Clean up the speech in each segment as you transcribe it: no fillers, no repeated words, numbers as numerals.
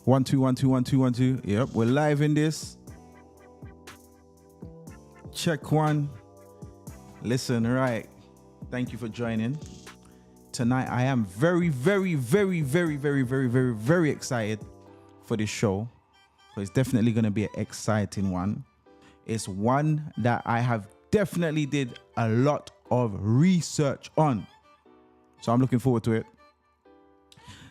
1 2 1 2 1 2 1 2. Yep, we're live in this. Check one. Listen, right. Thank you for joining. Tonight I am very excited for this show. So it's definitely going to be an exciting one. It's one that I have definitely did a lot of research on. So I'm looking forward to it.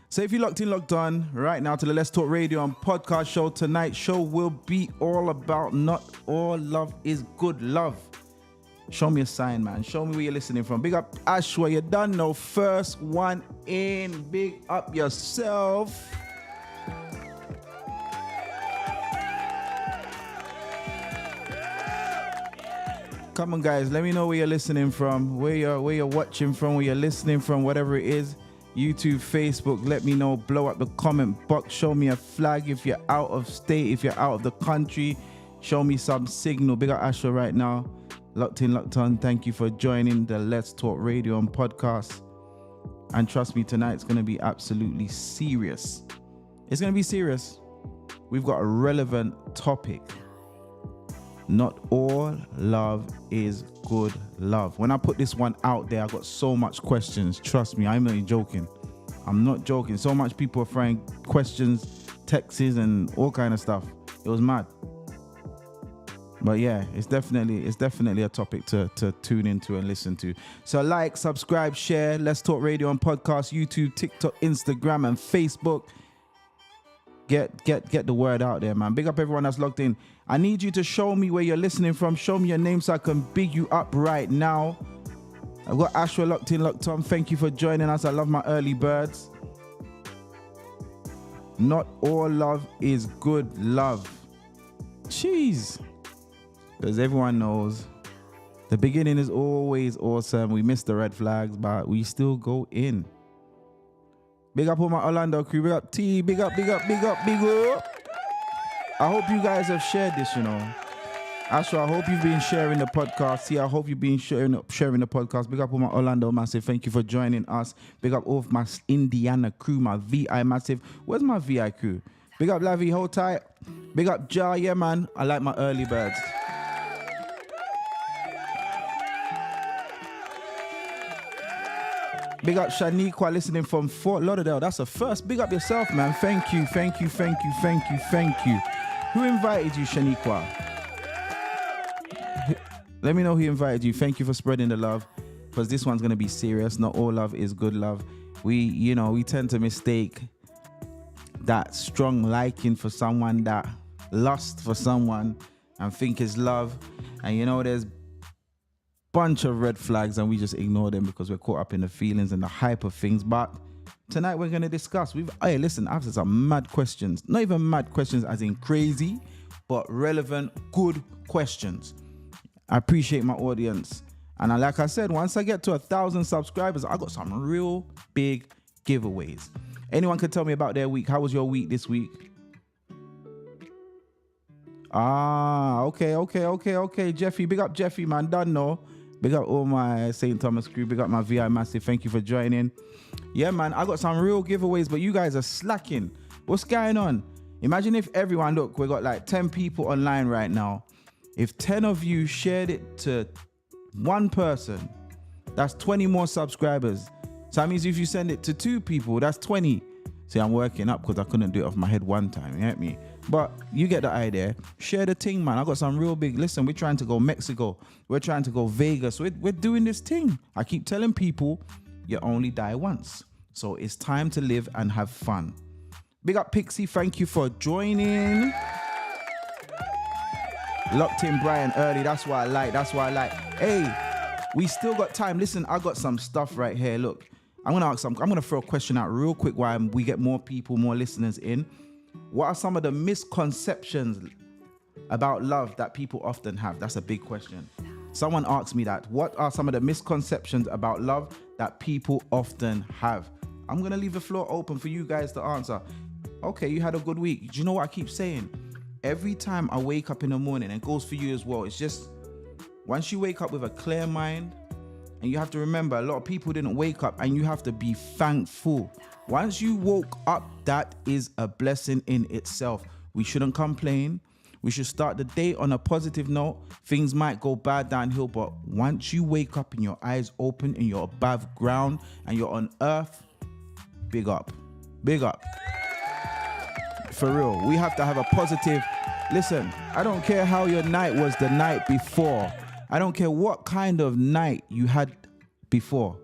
So if you're locked in, locked on right now to the Let's Talk Radio and podcast show, tonight's show will be all about not all love is good love. Show me a sign, man. Show me where you're listening from. Big up Ashwa, you done know. First one in. Big up yourself. Come on, guys. Let me know where you're listening from, where you're watching from, where you're listening from, whatever it is. YouTube, Facebook, let me know. Blow up the comment box. Show me a flag if you're out of state, if you're out of the country. Show me some signal. Big up Ashwa right now. Locked in, locked on. Thank you for joining the Let's Talk Radio and podcast. And trust me, tonight's going to be absolutely serious. It's going to be serious. We've got a relevant topic. Not all love is good love. When I put this one out there, I got so much questions. Trust me, I'm not joking. I'm not joking. So much people are throwing questions, texts, and all kind of stuff. It was mad. But yeah, it's definitely a topic to tune into and listen to. So like, subscribe, share, Let's Talk Radio and podcast, YouTube, TikTok, Instagram, and Facebook. Get the word out there, man. Big up everyone that's logged in. I need you to show me where you're listening from. Show me your name so I can big you up right now. I've got Ashwa locked in, locked on. Thank you for joining us. I love my early birds. Not all love is good love. Jeez. Because everyone knows the beginning is always awesome. We miss the red flags, but we still go in. Big up all my Orlando crew. Big up T. Big up. I hope you guys have shared this, you know. Ashwa, I hope you've been sharing the podcast. T, I hope you've been sharing the podcast. Big up all my Orlando massive. Thank you for joining us. Big up all of my Indiana crew, my VI massive. Where's my VI crew? Big up Lavi, hold tight. Big up Jar, yeah, man. I like my early birds. Big up Shaniqua listening from Fort Lauderdale. That's a first. Big up yourself, man. Thank you. Who invited you, Shaniqua? Let me know who invited you. Thank you for spreading the love, because this one's going to be serious. Not all love is good love. We tend to mistake that strong liking for someone, that lust for someone, and think it's love. And there's bunch of red flags and we just ignore them because we're caught up in the feelings and the hype of things. But tonight we're going to discuss. I've said some mad questions. Not even mad questions as in crazy, but relevant, good questions. I appreciate my audience. And like I said, once I get to 1,000 subscribers, I got some real big giveaways. Anyone can tell me about their week. How was your week this week? Okay. Jeffy, big up Jeffy, man. Done know. Big up all my St. Thomas crew. Big up my VI massive. Thank you for joining. Yeah, man, I got some real giveaways, but you guys are slacking. What's going on? Imagine if everyone, look, we got like 10 people online right now. If 10 of you shared it to one person, that's 20 more subscribers. So that means if you send it to 2 people, that's 20. See, I'm working up because I couldn't do it off my head one time. You get me? But you get the idea. Share the thing, man. I got some real big. Listen, we're trying to go Mexico. We're trying to go Vegas. We're doing this thing. I keep telling people, you only die once. So it's time to live and have fun. Big up Pixie. Thank you for joining. Locked in Brian early. That's what I like. Hey, we still got time. Listen, I got some stuff right here. Look, I'm going to throw a question out real quick while we get more people, more listeners in. What are some of the misconceptions about love that people often have? That's a big question. Someone asked me that. What are some of the misconceptions about love that people often have? I'm going to leave the floor open for you guys to answer. Okay, you had a good week. Do you know what I keep saying? Every time I wake up in the morning, and it goes for you as well, it's just once you wake up with a clear mind, and you have to remember, a lot of people didn't wake up, and you have to be thankful. Once you woke up, that is a blessing in itself. We shouldn't complain. We should start the day on a positive note. Things might go bad downhill, but once you wake up and your eyes open and you're above ground and you're on earth, big up. Big up. For real, we have to have a positive. Listen, I don't care how your night was the night before. I don't care what kind of night you had before.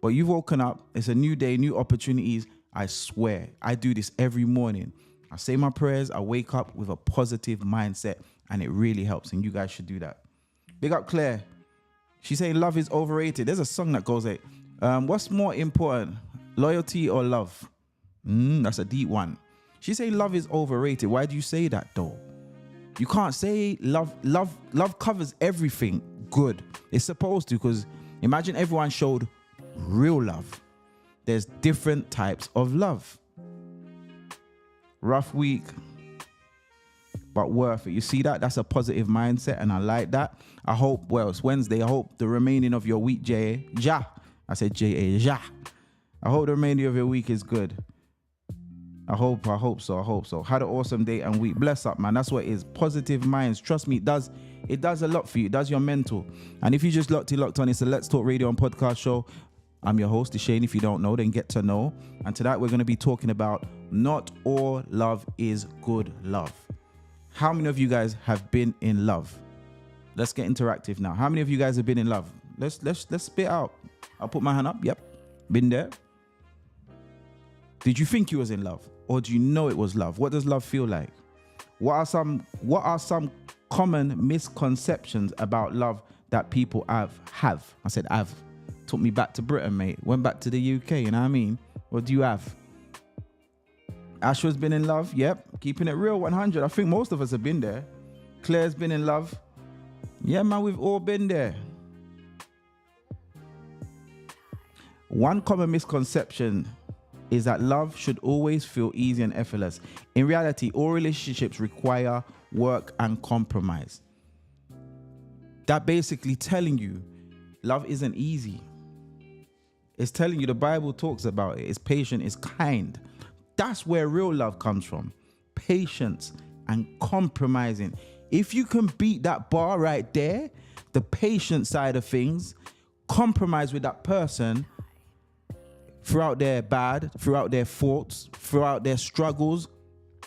But you've woken up. It's a new day, new opportunities. I swear, I do this every morning. I say my prayers. I wake up with a positive mindset, and it really helps. And you guys should do that. Big up Claire. She's saying love is overrated. There's a song that goes like, what's more important, loyalty or love? That's a deep one. She's saying love is overrated. Why do you say that though? You can't say love. Love covers everything good. It's supposed to, because imagine everyone showed real love. There's different types of love. Rough week, but worth it. You see that? That's a positive mindset, and I like that. I hope, well, it's Wednesday. I hope the remaining of your week, I said J-A, I hope the remainder of your week is good. I hope so. Had an awesome day and week. Bless up, man. That's what it is. Positive minds. Trust me, it does a lot for you. It does your mental. And if you just locked on, it's a Let's Talk Radio and Podcast show. I'm your host, Shane. If you don't know, then get to know. And tonight we're going to be talking about not all love is good love. How many of you guys have been in love? Let's get interactive now. How many of you guys have been in love? Let's spit out. I'll put my hand up. Yep. Been there. Did you think you was in love, or do you know it was love? What does love feel like? What are some common misconceptions about love that people have? I said have. Took me back to Britain, mate. Went back to the UK, you know what I mean? What do you have? Ashwa's been in love. Yep. Keeping it real, 100. I think most of us have been there. Claire's been in love. Yeah, man, we've all been there. One common misconception is that love should always feel easy and effortless. In reality, all relationships require work and compromise. That basically telling you love isn't easy. It's telling you, the Bible talks about it. It's patient, it's kind. That's where real love comes from. Patience and compromising. If you can beat that bar right there, the patient side of things, compromise with that person throughout their bad, throughout their faults, throughout their struggles,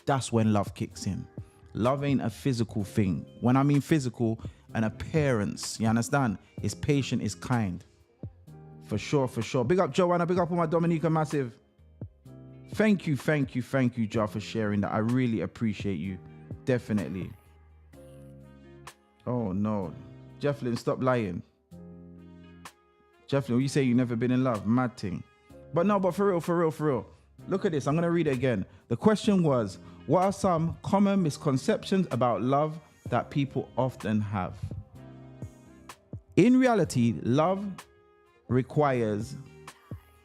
that's when love kicks in. Love ain't a physical thing. When I mean physical, an appearance, you understand? It's patient, it's kind. For sure. Big up Joanna, big up on my Dominica Massive. Thank you, Jo, for sharing that. I really appreciate you. Definitely. Oh no. Jefflin, stop lying. Jefflin, you say you never been in love? Mad thing. But for real. Look at this. I'm going to read it again. The question was, what are some common misconceptions about love that people often have? In reality, love requires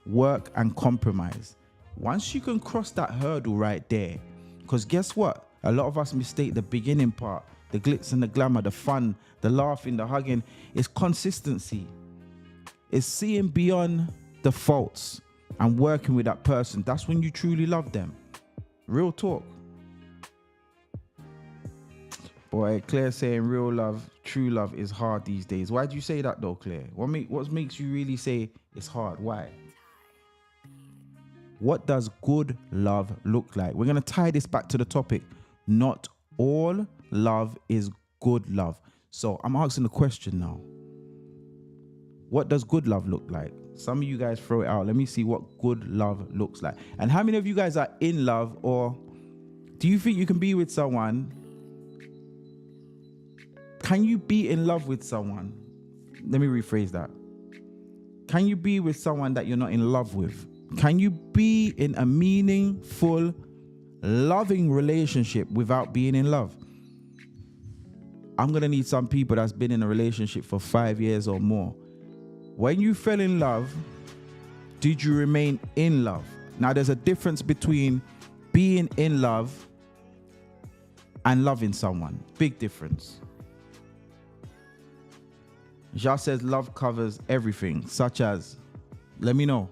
work and compromise. Once you can cross that hurdle right there, because guess what? A lot of us mistake the beginning part, the glitz and the glamour, the fun, the laughing, the hugging. It's consistency. It's seeing beyond the faults and working with that person. That's when you truly love them. Real talk. Boy, Claire saying real love, true love is hard these days. Why do you say that though, Claire? What makes you really say it's hard? Why? What does good love look like? We're going to tie this back to the topic. Not all love is good love. So I'm asking the question now. What does good love look like? Some of you guys throw it out. Let me see what good love looks like. And how many of you guys are in love, or do you think you can be with someone? Can you be in love with someone? Let me rephrase that. Can you be with someone that you're not in love with? Can you be in a meaningful, loving relationship without being in love? I'm going to need some people that's been in a relationship for 5 years or more. When you fell in love, did you remain in love? Now, there's a difference between being in love and loving someone. Big difference. Ja says love covers everything, such as, let me know.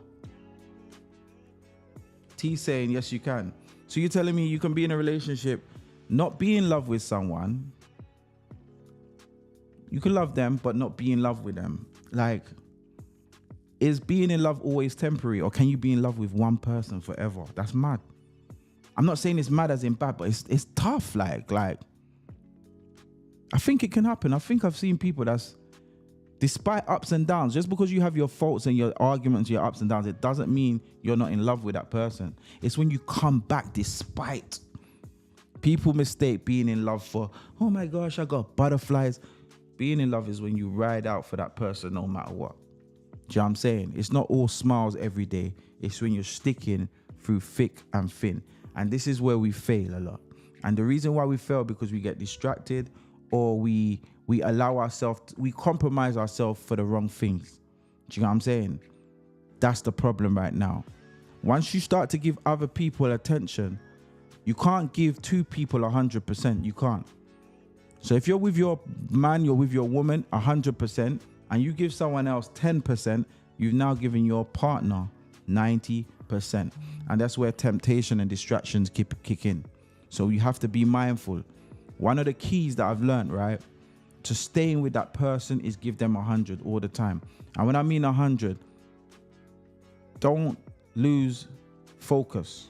He's saying, yes, you can. So you're telling me you can be in a relationship, not be in love with someone. You can love them, but not be in love with them. Like, is being in love always temporary, or can you be in love with one person forever? That's mad. I'm not saying it's mad as in bad, but it's tough. Like, I think it can happen. I think I've seen people that's, despite ups and downs, just because you have your faults and your arguments, your ups and downs, it doesn't mean you're not in love with that person. It's when you come back despite. People mistake being in love for, oh my gosh, I got butterflies. Being in love is when you ride out for that person no matter what. Do you know what I'm saying? It's not all smiles every day. It's when you're sticking through thick and thin. And this is where we fail a lot. And the reason why we fail, because we get distracted, or we allow ourselves, we compromise ourselves for the wrong things. Do you know what I'm saying? That's the problem right now. Once you start to give other people attention, you can't give two people 100%. You can't. So if you're with your man, you're with your woman 100%, and you give someone else 10%, you've now given your partner 90%. And that's where temptation and distractions kick in. So you have to be mindful. One of the keys that I've learned, right, to staying with that person is give them 100 all the time. And when I mean 100, don't lose focus.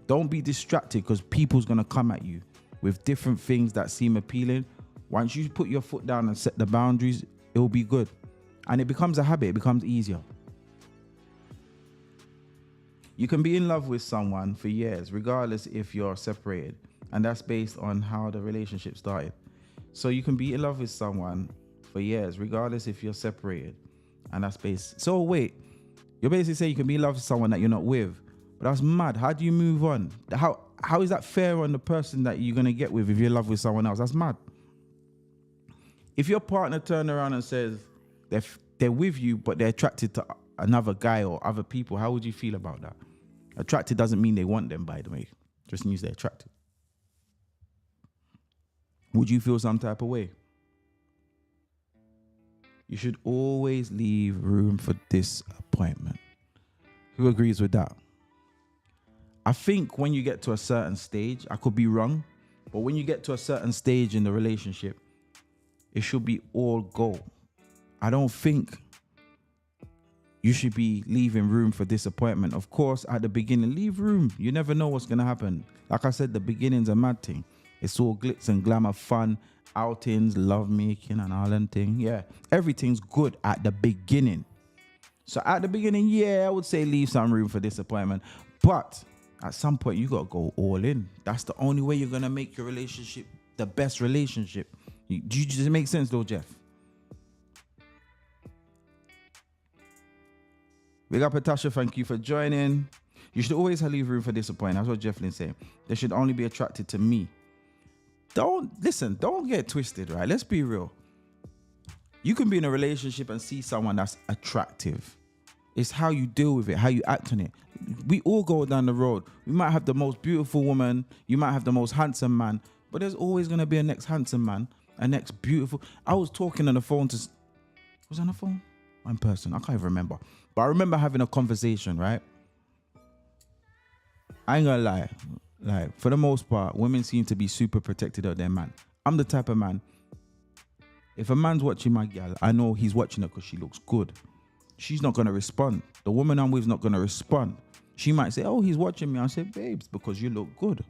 Don't be distracted, because people's going to come at you with different things that seem appealing. Once you put your foot down and set the boundaries, it will be good. And it becomes a habit. It becomes easier. You can be in love with someone for years, regardless if you're separated. And that's based on how the relationship started. So you can be in love with someone for years, regardless if you're separated. And that's based. So wait, you're basically saying you can be in love with someone that you're not with. But that's mad. How do you move on? How is that fair on the person that you're going to get with if you're in love with someone else? That's mad. If your partner turns around and says they're with you, but they're attracted to another guy or other people, how would you feel about that? Attracted doesn't mean they want them, by the way. Just means they're attracted. Would you feel some type of way? You should always leave room for disappointment. Who agrees with that? I think when you get to a certain stage, I could be wrong, but when you get to a certain stage in the relationship, it should be all go. I don't think you should be leaving room for disappointment. Of course, at the beginning, leave room. You never know what's going to happen. Like I said, the beginning's a mad thing. It's all glitz and glamour, fun, outings, love making and all that thing. Yeah, everything's good at the beginning. So at the beginning, yeah, I would say leave some room for disappointment. But at some point, you got to go all in. That's the only way you're going to make your relationship the best relationship. Does it make sense though, Jeff? Big up, Natasha. Thank you for joining. You should always leave room for disappointment. That's what Jeff Lynn saying. They should only be attracted to me. Don't get twisted, right? Let's be real. You can be in a relationship and see someone that's attractive. It's how you deal with it, how you act on it. We all go down the road. We might have the most beautiful woman. You might have the most handsome man. But there's always going to be a next handsome man, a next beautiful. I was talking on the phone to... Was I on the phone? In person? I can't even remember. But I remember having a conversation, right? I ain't gonna lie. Like, for the most part, women seem to be super protected of their man. I'm the type of man, if a man's watching my gal, I know he's watching her because she looks good. She's not going to respond. The woman I'm with is not going to respond. She might say, oh, he's watching me. I say, babes, because you look good.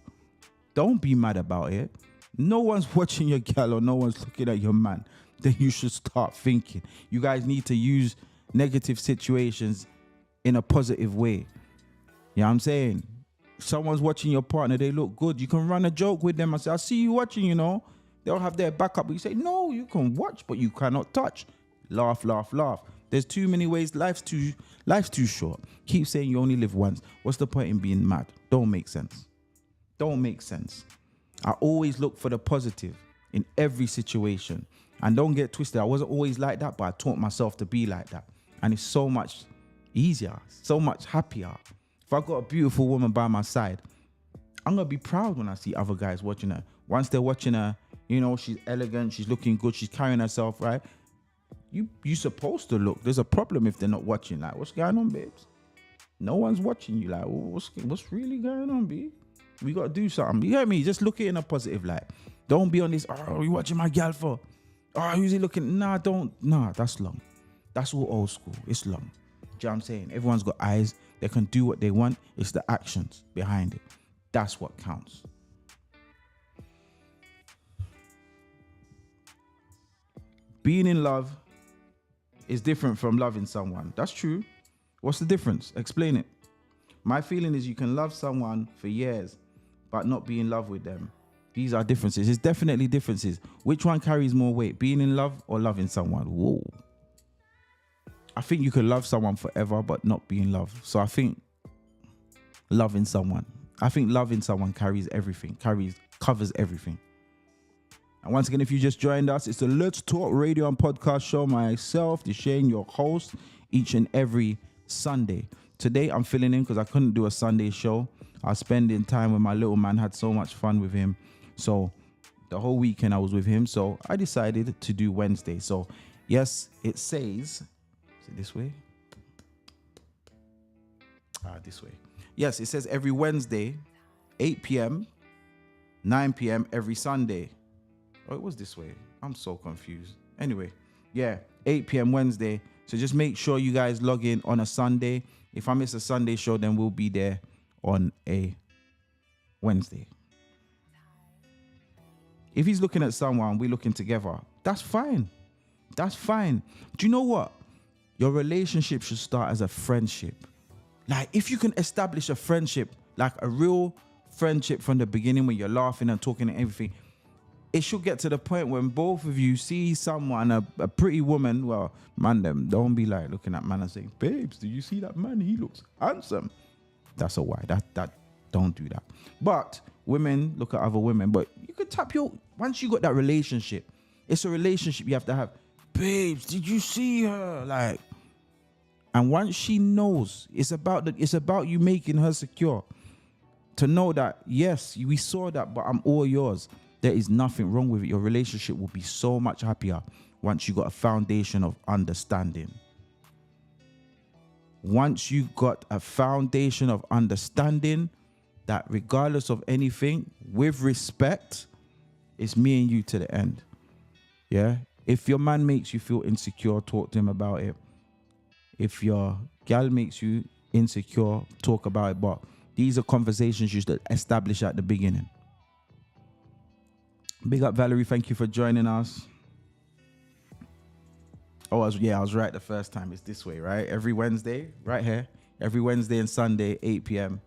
Don't be mad about it. No one's watching your gal or no one's looking at your man. Then you should start thinking. You guys need to use negative situations in a positive way. You know what I'm saying? Someone's watching your partner, they look good. You can run a joke with them and say, I see you watching, you know. They'll have their backup. But you say, no, you can watch, but you cannot touch. Laugh, laugh, laugh. There's too many ways. Life's too short. Keep saying you only live once. What's the point in being mad? Don't make sense. Don't make sense. I always look for the positive in every situation. And don't get twisted. I wasn't always like that, but I taught myself to be like that. And it's so much easier, so much happier. If I got a beautiful woman by my side, I'm going to be proud when I see other guys watching her. Once they're watching her, you know, she's elegant, she's looking good, she's carrying herself right. You supposed to look. There's a problem if they're not watching. Like, what's going on, babes? No one's watching you. Like, what's really going on, B? We got to do something. You get me? Just look at it in a positive light. Don't be on this, oh, you watching my gal for? Oh, who's he looking? Nah, that's long. That's all old school. It's long. Do you know what I'm saying? Everyone's got eyes. They can do what they want. It's the actions behind it. That's what counts. Being in love is different from loving someone. That's true. What's the difference? Explain it. My feeling is you can love someone for years, but not be in love with them. These are differences. It's definitely differences. Which one carries more weight? Being in love or loving someone? Whoa. I think you can love someone forever, but not be in love. So I think loving someone carries everything, covers everything. And once again, if you just joined us, it's the Let's Talk Radio and Podcast Show. Myself, Deshane, your host, each and every Sunday. Today, I'm filling in because I couldn't do a Sunday show. I was spending time with my little man, had so much fun with him. So the whole weekend I was with him. So I decided to do Wednesday. So yes, it says, is it this way? This way. Yes, it says every Wednesday, 8 p.m., 9 p.m. every Sunday. Oh, it was this way. I'm so confused. Anyway, yeah, 8 p.m. Wednesday. So just make sure you guys log in on a Sunday. If I miss a Sunday show, then we'll be there on a Wednesday. If he's looking at someone, we're looking together. That's fine. That's fine. Do you know what? Your relationship should start as a friendship. Like, if you can establish a friendship, like a real friendship from the beginning when you're laughing and talking and everything, it should get to the point when both of you see someone, a pretty woman, well, man, them, don't be like looking at man and saying, babes, do you see that man? He looks handsome. That's a why. That don't do that. But women look at other women, but you could tap once you got that relationship, it's a relationship you have to have. Babes, did you see her? Like, and once she knows, it's about you making her secure. To know that, yes, we saw that, but I'm all yours. There is nothing wrong with it. Your relationship will be so much happier once you got a foundation of understanding. Once you got a foundation of understanding that regardless of anything, with respect, it's me and you to the end. Yeah? If your man makes you feel insecure, talk to him about it. If your gal makes you insecure, talk about it. But these are conversations you should establish at the beginning. Big up, Valerie. Thank you for joining us. Oh, I was right the first time. It's this way, right? Every Wednesday, right here. Every Wednesday and Sunday, 8 p.m.,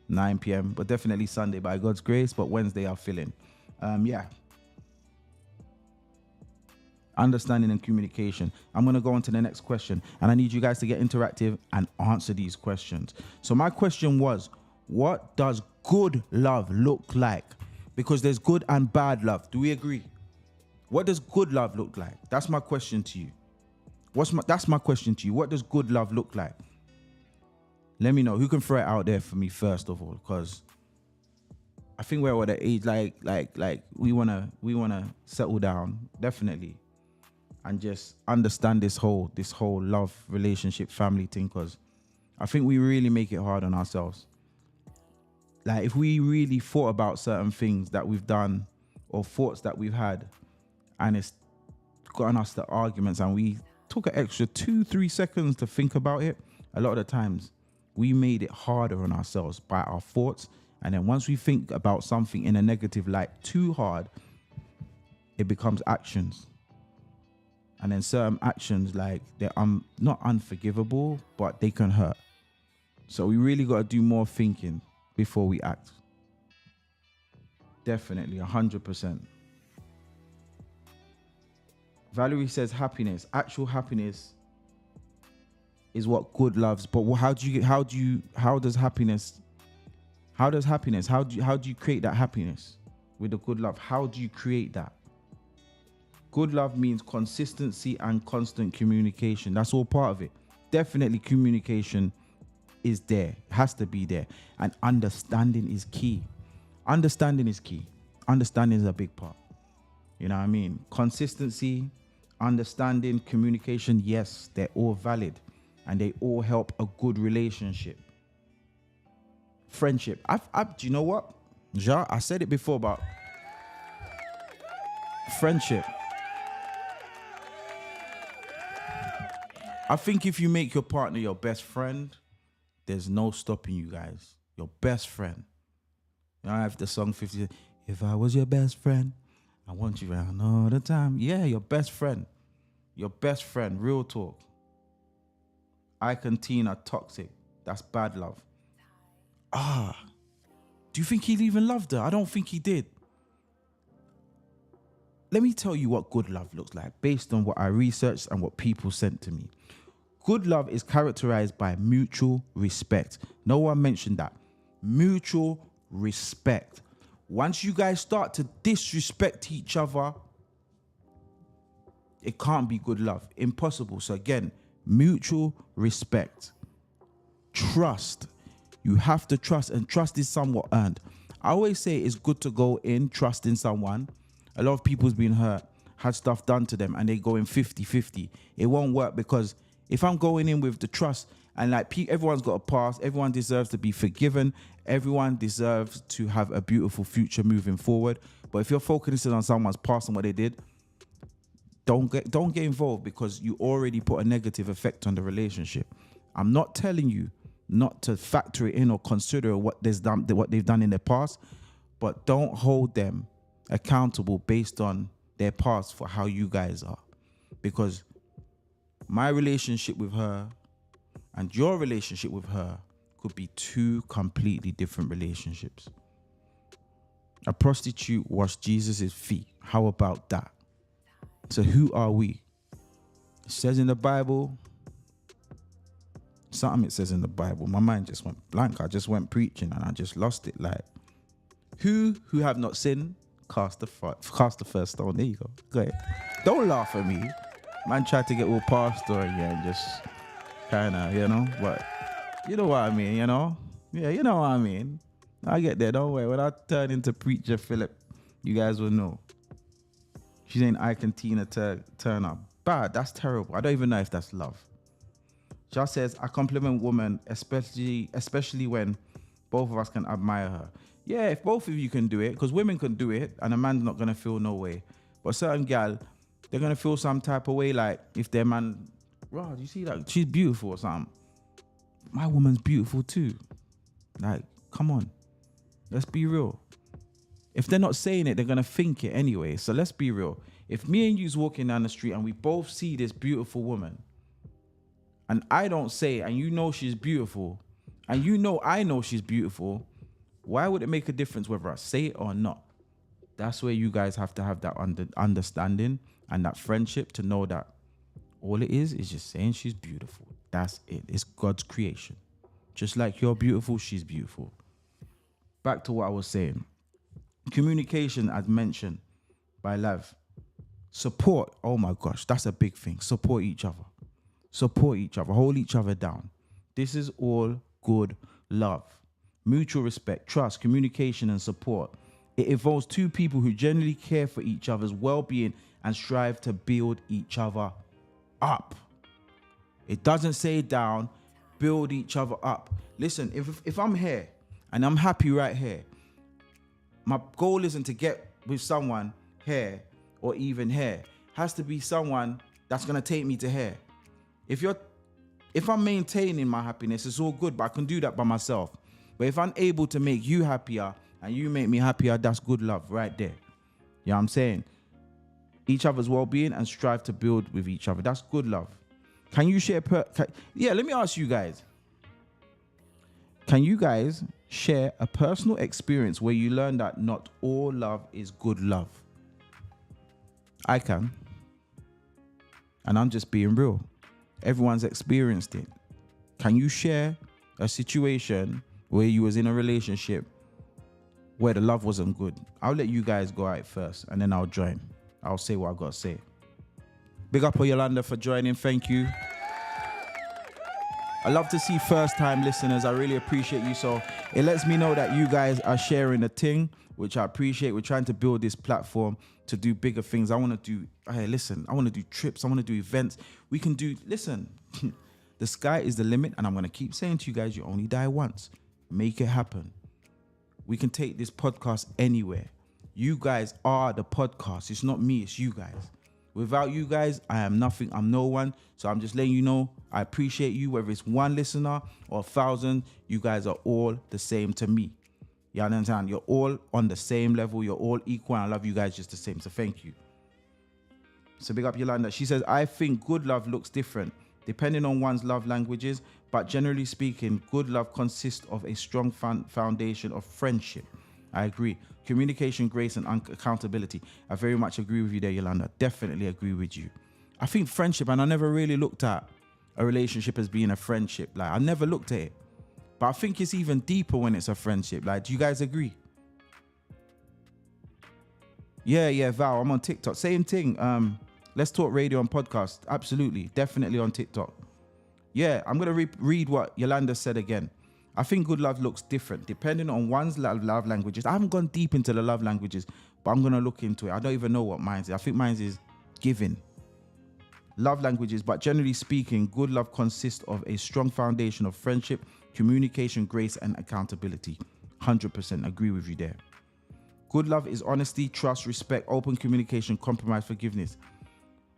9 p.m. But definitely Sunday by God's grace. But Wednesday, I'll fill in. Yeah. Understanding and communication. I'm going to go on to the next question. And I need you guys to get interactive and answer these questions. So my question was, what does good love look like? Because there's good and bad love. Do we agree? What does good love look like? That's my question to you. That's my question to you. What does good love look like? Let me know. Who can throw it out there for me first of all? Because I think we're at an age like we wanna settle down, definitely, and just understand this whole love, relationship, family thing. Because I think we really make it hard on ourselves. Like, if we really thought about certain things that we've done or thoughts that we've had, and it's gotten us to arguments, and we took an extra 2-3 seconds to think about it, a lot of the times we made it harder on ourselves by our thoughts. And then once we think about something in a negative light too hard, it becomes actions. And then certain actions, like, they're not unforgivable, but they can hurt. So we really got to do more thinking before we act. Definitely, 100%. Valerie says happiness. Actual happiness is what good loves. But how do you create that happiness with the good love? How do you create that? Good love means consistency and constant communication. That's all part of it. Definitely communication is there, has to be there. And understanding is key. Understanding is key. Understanding is a big part. You know what I mean? Consistency, understanding, communication, yes, they're all valid and they all help a good relationship. Friendship. Do you know what? Ja, I said it before about friendship. I think if you make your partner your best friend, there's no stopping you guys. Your best friend. You know, I have the song 50. If I was your best friend, I want you around all the time. Yeah, your best friend. Your best friend. Real talk. Ike and Tina, toxic. That's bad love. Do you think he even loved her? I don't think he did. Let me tell you what good love looks like based on what I researched and what people sent to me. Good love is characterized by mutual respect. No one mentioned that. Mutual respect. Once you guys start to disrespect each other, it can't be good love. Impossible. So again, mutual respect. Trust. You have to trust, and trust is somewhat earned. I always say it's good to go in trusting someone. A lot of people's been hurt, had stuff done to them, and they go in 50-50. It won't work, because if I'm going in with the trust, and like everyone's got a past, everyone deserves to be forgiven, everyone deserves to have a beautiful future moving forward. But if you're focusing on someone's past and what they did, don't get involved, because you already put a negative effect on the relationship. I'm not telling you not to factor it in or consider what they've done in their past, but don't hold them accountable based on their past for how you guys are. Because my relationship with her and your relationship with her could be two completely different relationships. A prostitute washed Jesus' feet. How about that? So who are we? It says in the Bible, something it says in the Bible, my mind just went blank. I just went preaching and I just lost it. Like, who have not sinned, cast the first stone. There you go. Go ahead. Don't laugh at me. Man tried to get all pastoral and just kind of, but you know what I mean, Yeah, you know what I mean. I get there, don't worry. When I turn into Preacher Philip, you guys will know. She's saying Ike and Tina Turner. Bad, that's terrible. I don't even know if that's love. Just says, I compliment women, especially when both of us can admire her. Yeah, if both of you can do it, because women can do it, and a man's not going to feel no way. But certain gal, they're going to feel some type of way, like if their man, do you see that? She's beautiful or something. My woman's beautiful too. Like, come on. Let's be real. If they're not saying it, they're going to think it anyway. So let's be real. If me and you's walking down the street and we both see this beautiful woman, and I don't say it, and you know she's beautiful, and you know I know she's beautiful, why would it make a difference whether I say it or not? That's where you guys have to have that understanding and that friendship to know that all it is just saying she's beautiful. That's it. It's God's creation. Just like you're beautiful, she's beautiful. Back to what I was saying. Communication, as mentioned by Lav. Support. Oh my gosh, that's a big thing. Support each other. Support each other. Hold each other down. This is all good love. Mutual respect, trust, communication, and support. It involves two people who genuinely care for each other's well-being and strive to build each other up. It doesn't say down, build each other up. Listen, if I'm here and I'm happy right here, my goal isn't to get with someone here or even here. It has to be someone that's going to take me to here. If I'm maintaining my happiness, it's all good, but I can do that by myself. But if I'm able to make you happier and you make me happier, that's good love right there. You know what I'm saying? Each other's well-being and strive to build with each other. That's good love. Can you share? Let me ask you guys. Can you guys share a personal experience where you learn that not all love is good love? I can. And I'm just being real. Everyone's experienced it. Can you share a situation where you was in a relationship where the love wasn't good? I'll let you guys go out first and then I'll join. I'll say what I've got to say. Big up for Yolanda for joining. Thank you. I love to see first-time listeners. I really appreciate you. So it lets me know that you guys are sharing a thing, which I appreciate. We're trying to build this platform to do bigger things. I want to do, I want to do trips. I want to do events. We can do, the sky is the limit. And I'm going to keep saying to you guys, you only die once. Make it happen. We can take this podcast anywhere. You guys are the podcast. It's not me, it's you guys. Without you guys, I am nothing. I'm no one. So I'm just letting you know, I appreciate you. Whether it's one listener or 1,000, you guys are all the same to me. You understand? You're all on the same level. You're all equal. And I love you guys just the same. So thank you. So big up Yolanda. She says, I think good love looks different depending on one's love languages. But generally speaking, good love consists of a strong foundation of friendship. I agree. Communication, grace, and accountability. I very much agree with you there, Yolanda. Definitely agree with you. I think friendship, and I never really looked at a relationship as being a friendship. Like, I never looked at it. But I think it's even deeper when it's a friendship. Like, do you guys agree? Yeah, Val, I'm on TikTok. Same thing. Let's Talk Radio and podcast. Absolutely. Definitely on TikTok. Yeah, I'm going to read what Yolanda said again. I think good love looks different depending on one's love languages. I haven't gone deep into the love languages, but I'm going to look into it. I don't even know what mine is. I think mine is giving. Love languages, but generally speaking, good love consists of a strong foundation of friendship, communication, grace, and accountability. 100% agree with you there. Good love is honesty, trust, respect, open communication, compromise, forgiveness.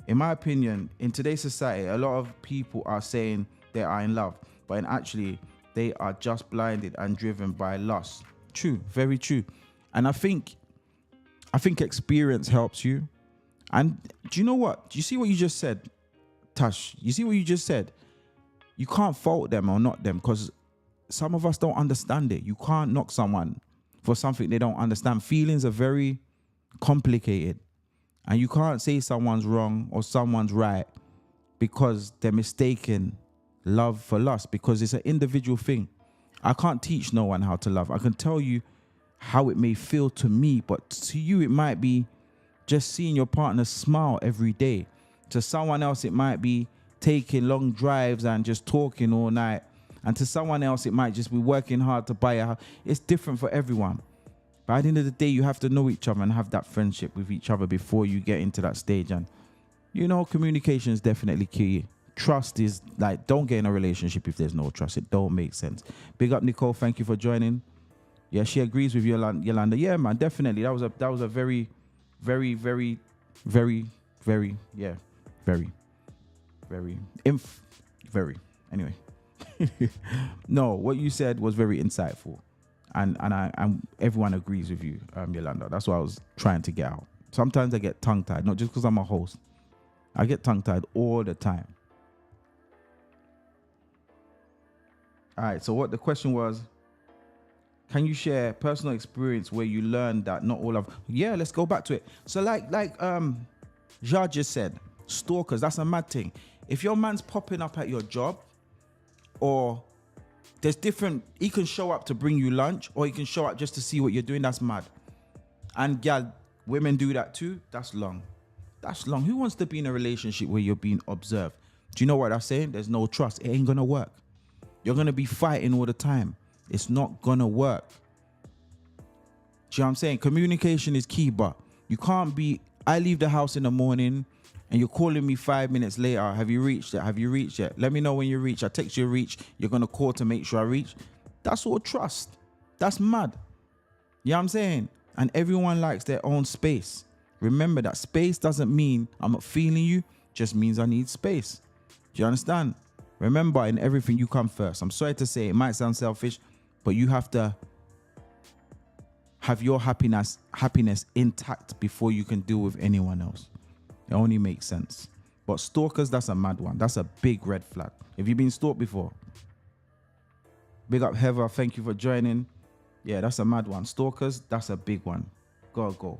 In my opinion, in today's society, a lot of people are saying they are in love, but in actually, they are just blinded and driven by lust. True, very true. And I think experience helps you. And do you know what? Do you see what you just said, Tash? You see what you just said? You can't fault them or not them because some of us don't understand it. You can't knock someone for something they don't understand. Feelings are very complicated. And you can't say someone's wrong or someone's right because they're mistaken love for lust, because it's an individual thing. I can't teach no one how to love. I can tell you how it may feel to me, but to you it might be just seeing your partner smile every day. To someone else it might be taking long drives and just talking all night, and to someone else it might just be working hard to buy a house. It's different for everyone. But at the end of the day, you have to know each other and have that friendship with each other before you get into that stage. And communication is definitely key. Trust is like, don't get in a relationship if there's no trust. It don't make sense. Big up Nicole, thank you for joining. Yeah, she agrees with Yolanda. Yeah, man, definitely. That was a very, very, very, very, very, yeah, very, very, very. Anyway, no, what you said was very insightful, and everyone agrees with you, Yolanda. That's what I was trying to get out. Sometimes I get tongue tied, not just because I'm a host. I get tongue tied all the time. All right, so what the question was, can you share personal experience where you learned that not all of... Yeah, let's go back to it. So like Jar just said, stalkers, that's a mad thing. If your man's popping up at your job, or there's different... He can show up to bring you lunch, or he can show up just to see what you're doing. That's mad. And yeah, women do that too. That's long. That's long. Who wants to be in a relationship where you're being observed? Do you know what I'm saying? There's no trust. It ain't gonna work. You're going to be fighting all the time. It's not going to work. Do you know what I'm saying? Communication is key, but you can't be... I leave the house in the morning and you're calling me 5 minutes later. Have you reached it? Have you reached it? Let me know when you reach. I text you reach. You're going to call to make sure I reach. That's all trust. That's mad. You know what I'm saying? And everyone likes their own space. Remember that space doesn't mean I'm not feeling you. Just means I need space. Do you understand? Remember, in everything, you come first. I'm sorry to say, it might sound selfish, but you have to have your happiness intact before you can deal with anyone else. It only makes sense. But stalkers, that's a mad one. That's a big red flag. Have you been stalked before? Big up Heather, thank you for joining. Yeah, that's a mad one. Stalkers, that's a big one. Go.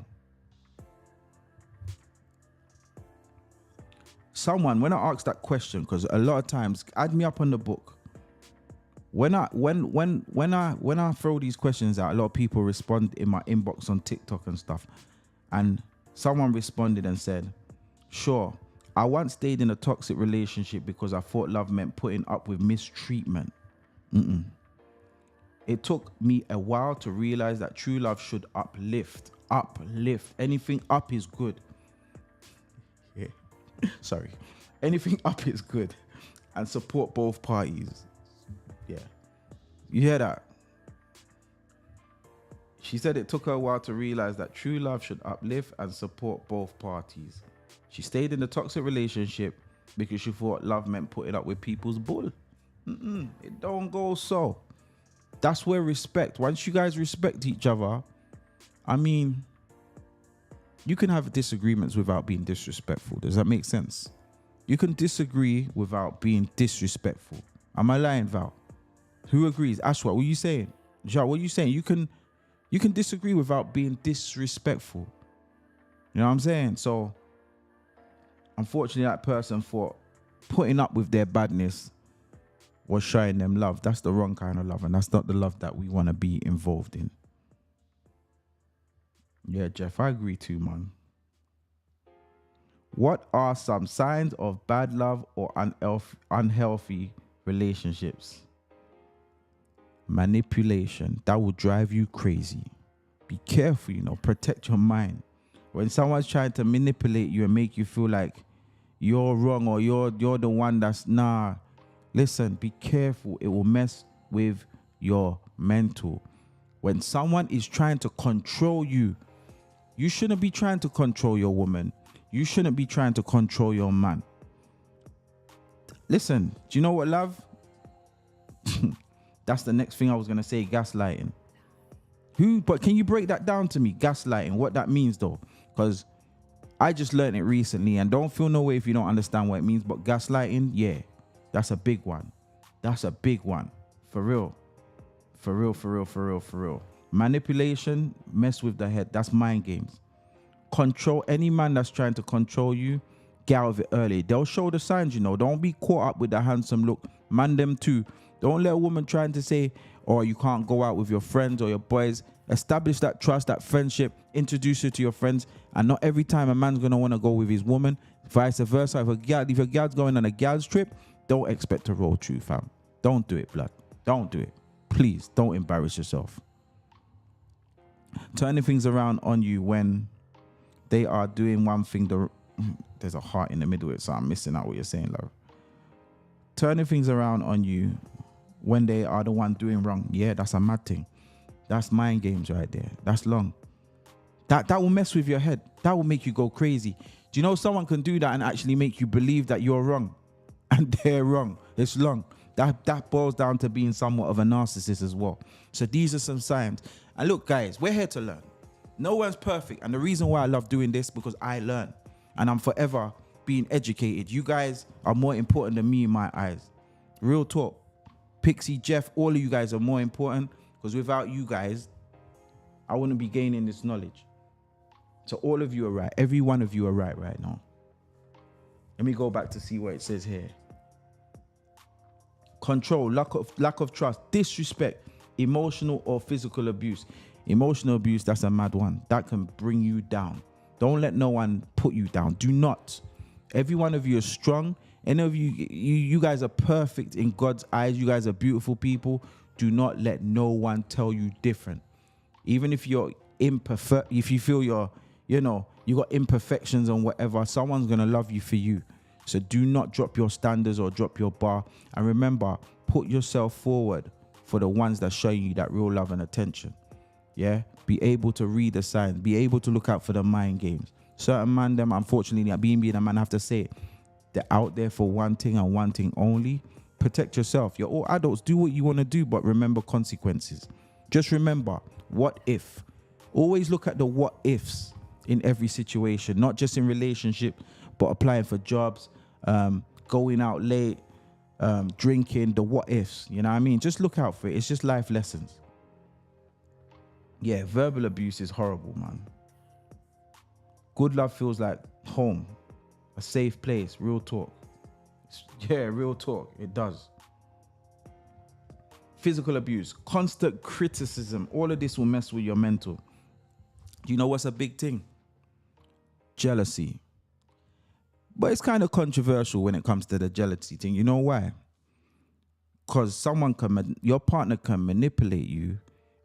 Someone, when I ask that question, because a lot of times, add me up on the book. When I throw these questions out, a lot of people respond in my inbox on TikTok and stuff. And someone responded and said, sure, I once stayed in a toxic relationship because I thought love meant putting up with mistreatment. It took me a while to realize that true love should uplift. Anything up is good. Yeah. Sorry. Anything up is good and support both parties. Yeah. You hear that? She said it took her a while to realize that true love should uplift and support both parties. She stayed in the toxic relationship because she thought love meant putting up with people's bull. It don't go so. That's where respect. Once you guys respect each other, I mean, you can have disagreements without being disrespectful. Does that make sense? You can disagree without being disrespectful. Am I lying, Val? Who agrees? Ashwa, what are you saying? Ja, what are you saying? You can disagree without being disrespectful. You know what I'm saying? So, unfortunately, that person thought putting up with their badness was showing them love. That's the wrong kind of love, and that's not the love that we want to be involved in. Yeah, Jeff, I agree too, man. What are some signs of bad love or unhealthy relationships? Manipulation. That will drive you crazy. Be careful, protect your mind. When someone's trying to manipulate you and make you feel like you're wrong or you're the one that's listen, be careful. It will mess with your mental. When someone is trying to control you, you shouldn't be trying to control your woman. You shouldn't be trying to control your man. Listen, do you know what love? That's the next thing I was going to say, gaslighting. But can you break that down to me? Gaslighting, what that means though? Because I just learned it recently, and don't feel no way if you don't understand what it means. But gaslighting, yeah, that's a big one. That's a big one. For real. For real, for real, for real, for real. Manipulation, mess with the head. That's mind games. Control, any man that's trying to control you, get out of it early. They'll show the signs, Don't be caught up with the handsome look. Man them too. Don't let a woman trying to say, oh, you can't go out with your friends or your boys. Establish that trust, that friendship. Introduce you to your friends. And not every time a man's going to want to go with his woman. Vice versa. If a gal's going on a gal's trip, don't expect to roll through, fam. Don't do it, blood. Don't do it. Please, don't embarrass yourself. Turning things around on you when they are doing one thing. There's a heart in the middle of it, so I'm missing out what you're saying, love. Turning things around on you when they are the one doing wrong. Yeah, that's a mad thing. That's mind games right there. That's long. That will mess with your head. That will make you go crazy. Do you know someone can do that and actually make you believe that you're wrong and they're wrong? It's long. That boils down to being somewhat of a narcissist as well. So these are some signs. And look, guys, we're here to learn. No one's perfect. And the reason why I love doing this, because I learn. And I'm forever being educated. You guys are more important than me in my eyes. Real talk. Pixie, Jeff, all of you guys are more important, because without you guys, I wouldn't be gaining this knowledge. So all of you are right. Every one of you are right now. Let me go back to see what it says here. Control, lack of trust, disrespect, emotional or physical abuse. Emotional abuse, that's a mad one. That can bring you down. Don't let no one put you down. Do not. Every one of you is strong. Any of you guys are perfect in God's eyes. You guys are beautiful people. Do not let no one tell you different. Even if you're imperfect, if you feel you got imperfections and whatever, someone's going to love you for you. So do not drop your standards or drop your bar. And remember, put yourself forward for the ones that show you that real love and attention. Yeah? Be able to read the signs. Be able to look out for the mind games. Certain man, them, unfortunately, being a man, I have to say it. They're out there for one thing and one thing only. Protect yourself. You're all adults. Do what you want to do, but remember consequences. Just remember, what if? Always look at the what ifs in every situation, not just in relationship, but applying for jobs, going out late, drinking, the what ifs. You know what I mean? Just look out for it. It's just life lessons. Yeah, verbal abuse is horrible, man. Good love feels like home, a safe place, real talk. Yeah, real talk. It does. Physical abuse, constant criticism. All of this will mess with your mental. You know what's a big thing? Jealousy. But it's kind of controversial when it comes to the jealousy thing. You know why? Because your partner can manipulate you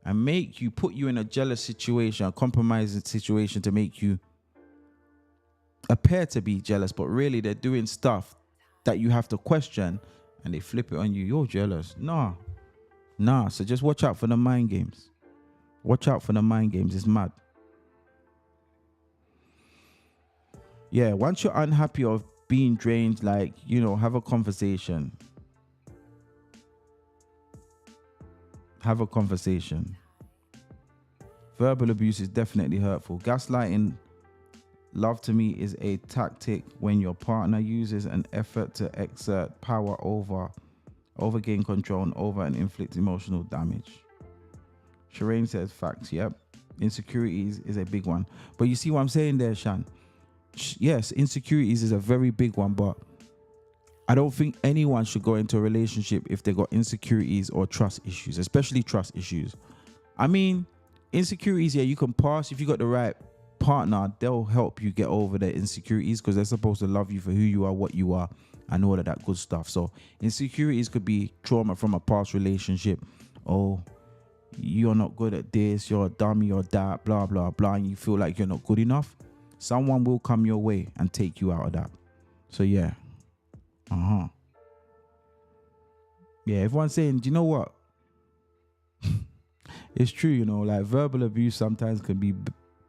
and put you in a jealous situation, a compromising situation to make you appear to be jealous, but really they're doing stuff that you have to question, and they flip it on you. You're jealous. Nah. So just watch out for the mind games. Watch out for the mind games. It's mad. Yeah, once you're unhappy of being drained, like, you know, have a conversation. Have a conversation. Verbal abuse is definitely hurtful. Gaslighting, love to me, is a tactic when your partner uses an effort to exert power over gain control and inflict emotional damage. Shireen says facts. Yep. Insecurities is a big one. But you see what I'm saying there, Shan? Yes, insecurities is a very big one, but I don't think anyone should go into a relationship if they got insecurities or trust issues, especially trust issues. I mean, insecurities, yeah, you can pass. If you got the right partner, they'll help you get over their insecurities because they're supposed to love you for who you are, what you are, and all of that good stuff. So insecurities could be trauma from a past relationship. Oh, you're not good at this, you're a dummy, you're that, blah, blah, blah, and you feel like you're not good enough. Someone will come your way and take you out of that. So yeah. Yeah, everyone's saying, do you know what? It's true, you know, like verbal abuse sometimes can be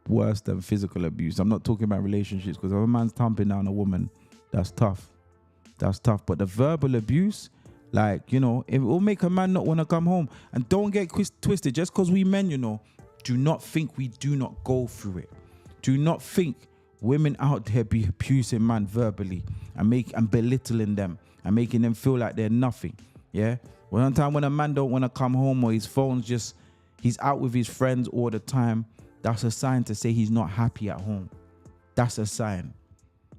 worse than physical abuse. I'm not talking about relationships, because if a man's thumping down a woman, that's tough. That's tough. But the verbal abuse, like, you know, it will make a man not want to come home. And don't get twisted. Just because we men, you know, do not think we do not go through it. Do not think women out there be abusing man verbally and belittling them and making them feel like they're nothing. Yeah. One time when a man don't want to come home, or his phone's just, he's out with his friends all the time, that's a sign to say he's not happy at home. That's a sign.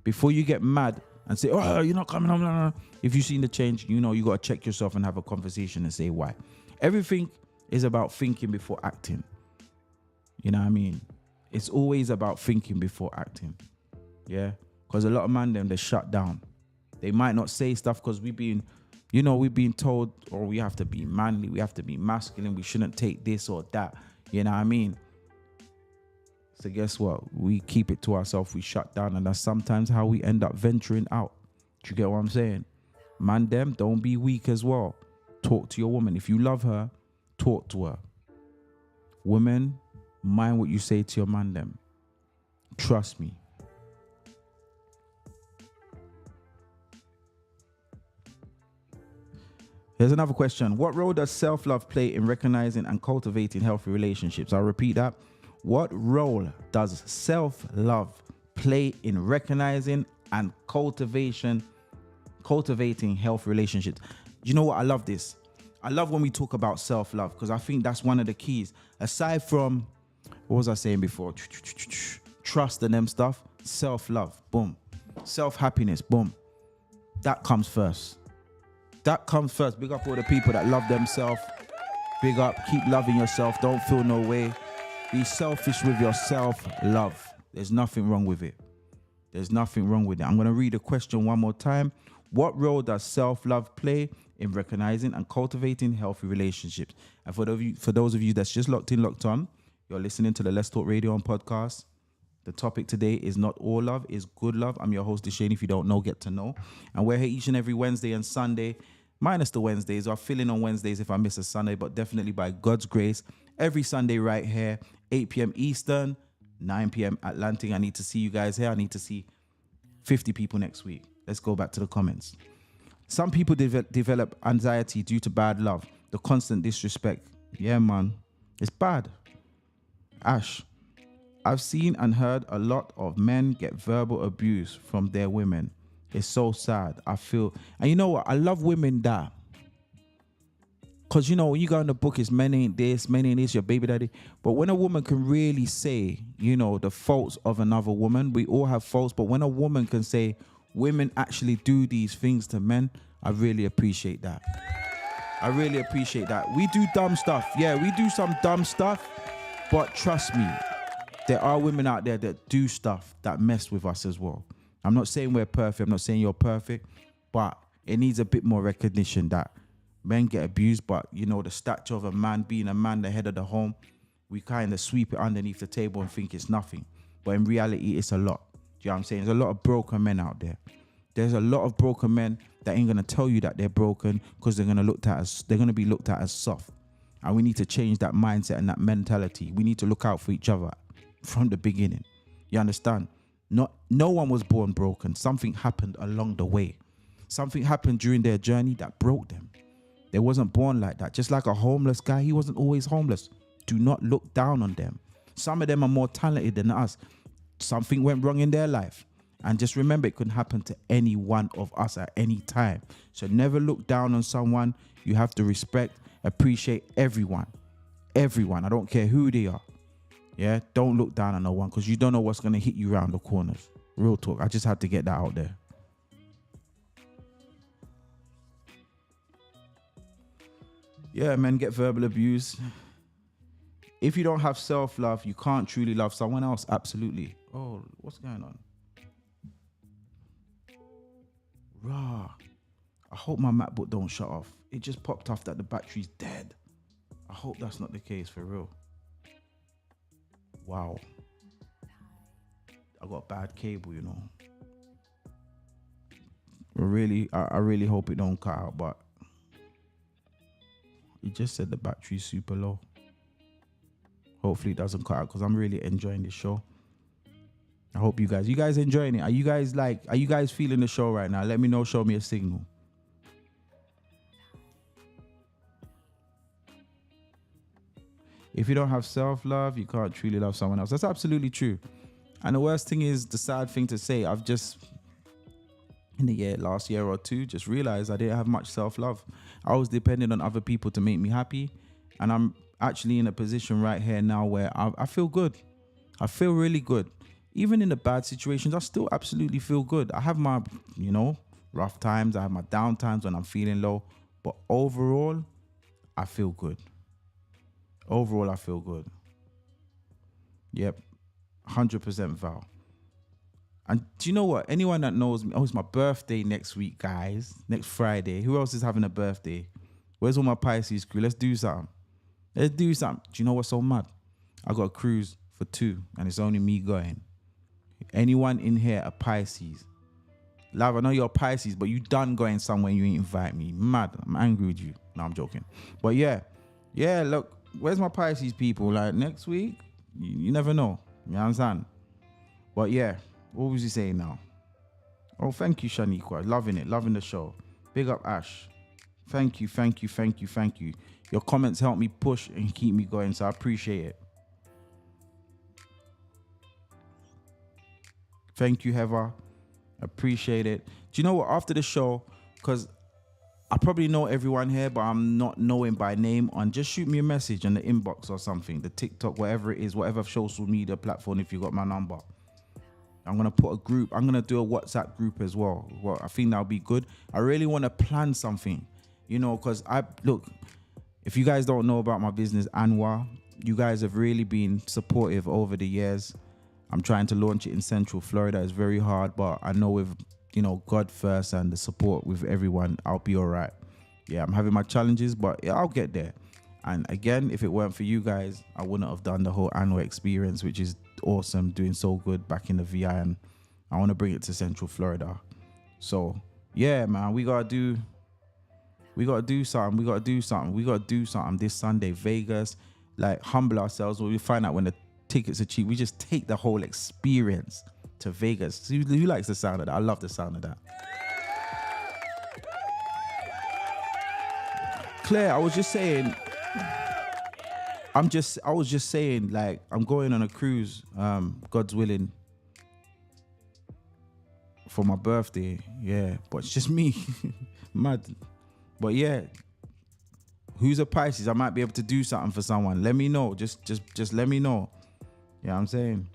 Before you get mad and say, oh, you're not coming home. Blah, blah. If you've seen the change, you know, you got to check yourself and have a conversation and say why. Everything is about thinking before acting. You know what I mean? It's always about thinking before acting. Yeah? Because a lot of man, they're shut down. They might not say stuff because we've been told, or we have to be manly, we have to be masculine, we shouldn't take this or that. You know what I mean? So guess what? We keep it to ourselves, we shut down, and that's sometimes how we end up venturing out. Do you get what I'm saying? Man, them, don't be weak as well. Talk to your woman. If you love her, talk to her. Women, mind what you say to your man, them. Trust me. Here's another question. What role does self-love play in recognizing and cultivating healthy relationships? I'll repeat that. What role does self-love play in recognizing and cultivating healthy relationships? You know what? I love this. I love when we talk about self-love, because I think that's one of the keys. Aside from, what was I saying before? Trust and them stuff. Self-love, boom. Self-happiness, boom. That comes first. That comes first. Big up all the people that love themselves. Big up. Keep loving yourself. Don't feel no way. Be selfish with your self-love. There's nothing wrong with it. There's nothing wrong with it. I'm going to read the question one more time. What role does self-love play in recognizing and cultivating healthy relationships? And for those of you that's just locked on, you're listening to the Let's Talk Radio and podcast. The topic today is not all love, is good love. I'm your host, Deshane. If you don't know, get to know. And we're here each and every Wednesday and Sunday, minus the Wednesdays. I'll fill in on Wednesdays if I miss a Sunday, but definitely by God's grace, every Sunday right here, 8 p.m. Eastern, 9 p.m. Atlantic. I need to see you guys here. I need to see 50 people next week. Let's go back to the comments. Some people develop anxiety due to bad love, the constant disrespect. Yeah, man. It's bad. Ash. I've seen and heard a lot of men get verbal abuse from their women. It's so sad. I feel, and you know what? I love women that, because, you know, when you go in the book, it's men ain't this, your baby daddy. But when a woman can really say, you know, the faults of another woman, we all have faults, but when a woman can say, women actually do these things to men, I really appreciate that. I really appreciate that. We do dumb stuff. Yeah, we do some dumb stuff, but trust me, there are women out there that do stuff that mess with us as well. I'm not saying we're perfect. I'm not saying you're perfect, but it needs a bit more recognition that men get abused, but, you know, the stature of a man, being a man, the head of the home, we kind of sweep it underneath the table and think it's nothing. But in reality, it's a lot. Do you know what I'm saying? There's a lot of broken men out there. There's a lot of broken men that ain't going to tell you that they're broken because they're going to be looked at as soft. And we need to change that mindset and that mentality. We need to look out for each other from the beginning. You understand? No one was born broken. Something happened along the way. Something happened during their journey that broke them. They wasn't born like that. Just like a homeless guy, he wasn't always homeless. Do not look down on them. Some of them are more talented than us. Something went wrong in their life. And just remember, it can happen to any one of us at any time. So never look down on someone. You have to respect, appreciate everyone. Everyone. I don't care who they are. Yeah, don't look down on no one because you don't know what's going to hit you around the corners. Real talk. I just had to get that out there. Yeah, men get verbal abuse. If you don't have self-love, you can't truly love someone else. Absolutely. Oh, what's going on? Rah. I hope my MacBook don't shut off. It just popped off that the battery's dead. I hope that's not the case for real. Wow. I got bad cable, you know. I really hope it don't cut out, but it just said the battery's super low. Hopefully it doesn't cut out because I'm really enjoying this show. I hope you guys enjoying it. Are you guys feeling the show right now? Let me know, show me a signal. If you don't have self-love, you can't truly love someone else. That's absolutely true. And the worst thing is, the sad thing to say, I've just, in the last year or two, just realized I didn't have much self-love. I was dependent on other people to make me happy. And I'm actually in a position right here now where I feel good. I feel really good. Even in the bad situations, I still absolutely feel good. I have my, rough times. I have my down times when I'm feeling low. But overall, I feel good. Overall, I feel good. Yep. 100% Val. And do you know what? Anyone that knows me, it's my birthday next week, guys. Next Friday. Who else is having a birthday? Where's all my Pisces crew? Let's do something. Do you know what's so mad? I got a cruise for 2 and it's only me going. Anyone in here a Pisces? Love, I know you're a Pisces, but you done going somewhere and you ain't invite me. Mad. I'm angry with you. No, I'm joking. But yeah, look, where's my Pisces people? Like next week? You never know. You understand? But yeah, what was he saying now? Oh, thank you, Shaniqua. Loving it. Loving the show. Big up, Ash. Thank you. Your comments help me push and keep me going, so I appreciate it. Thank you, Heather. Appreciate it. Do you know what? After the show, because I probably know everyone here, but I'm not knowing by name, just shoot me a message in the inbox or something, the TikTok, whatever it is, whatever social media platform, if you got my number. I'm going to put a group. I'm going to do a WhatsApp group as well. I think that'll be good. I really want to plan something, because if you guys don't know about my business, Anwar, you guys have really been supportive over the years. I'm trying to launch it in Central Florida. It's very hard, but I know with, God first and the support with everyone, I'll be all right. Yeah, I'm having my challenges, but yeah, I'll get there. And again, if it weren't for you guys, I wouldn't have done the whole Anwar experience, which is awesome, doing so good back in the VI, and I want to bring it to Central Florida. So yeah, man, we gotta do something. We gotta do something this Sunday. Vegas, like, humble ourselves. We find out when the tickets are cheap. We just take the whole experience to Vegas. Who likes the sound of that? I love the sound of that. Claire, I was just saying, like, I'm going on a cruise, God's willing, for my birthday. Yeah, but it's just me. Mad. But yeah, who's a Pisces? I might be able to do something for someone. Let me know. Just let me know. Yeah, I'm saying.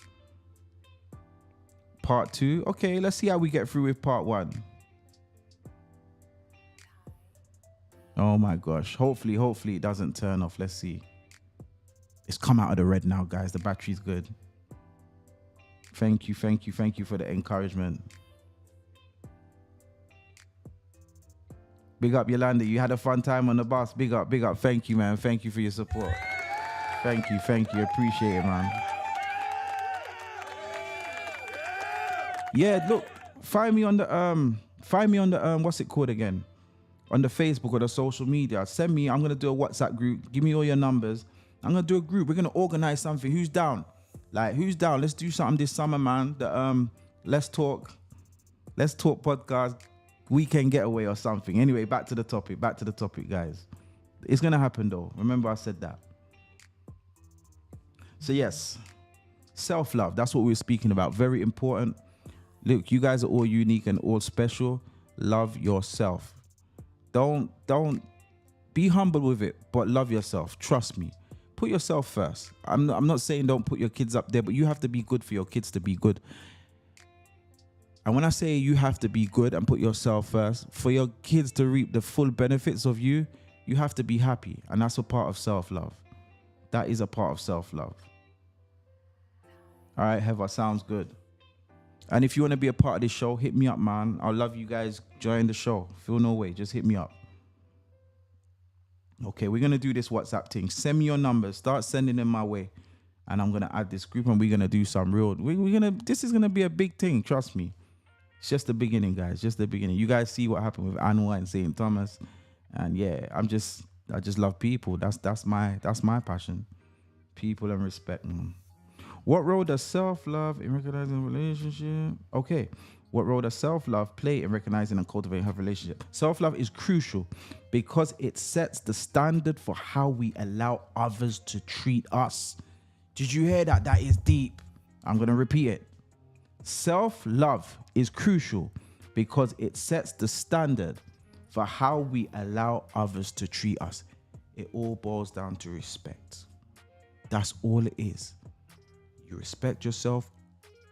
Part 2. Okay, let's see how we get through with part 1. Oh my gosh. Hopefully it doesn't turn off. Let's see. It's come out of the red now, guys. The battery's good. Thank you for the encouragement. Big up, Yolanda. You had a fun time on the bus. Big up. Thank you, man. Thank you for your support. Thank you. Appreciate it, man. Yeah, look, find me on the what's it called again? on the Facebook or the social media. Send me. I'm going to do a WhatsApp group. Give me all your numbers. I'm going to do a group. We're going to organize something. Who's down? Like, who's down? Let's do something this summer, man. Let's talk podcast, weekend getaway or something. Anyway, back to the topic, guys. It's going to happen though. Remember I said that. So yes, self-love. That's what we were speaking about. Very important. Look, you guys are all unique and all special. Love yourself. Don't be humble with it, but love yourself. Trust me. Put yourself first. I'm not saying don't put your kids up there, but you have to be good for your kids to be good. And when I say you have to be good and put yourself first, for your kids to reap the full benefits of you, you have to be happy. And that's a part of self-love. That is a part of self-love. All right, Heather, sounds good. And if you want to be a part of this show, hit me up, man. I'll love you guys. Join the show. Feel no way. Just hit me up. Okay, we're going to do this WhatsApp thing. Send me your numbers. Start sending them my way. And I'm going to add this group and we're going to do some real... This is going to be a big thing. Trust me. It's just the beginning, guys. Just the beginning. You guys see what happened with Anwar and St. Thomas. And yeah, I just love people. That's my passion. People and respect. What role does self-love in recognizing a relationship? Okay. What role does self-love play in recognizing and cultivating a relationship? Self-love is crucial because it sets the standard for how we allow others to treat us. Did you hear that? That is deep. I'm going to repeat it. Self-love is crucial because it sets the standard for how we allow others to treat us. It all boils down to respect. That's all it is. You respect yourself,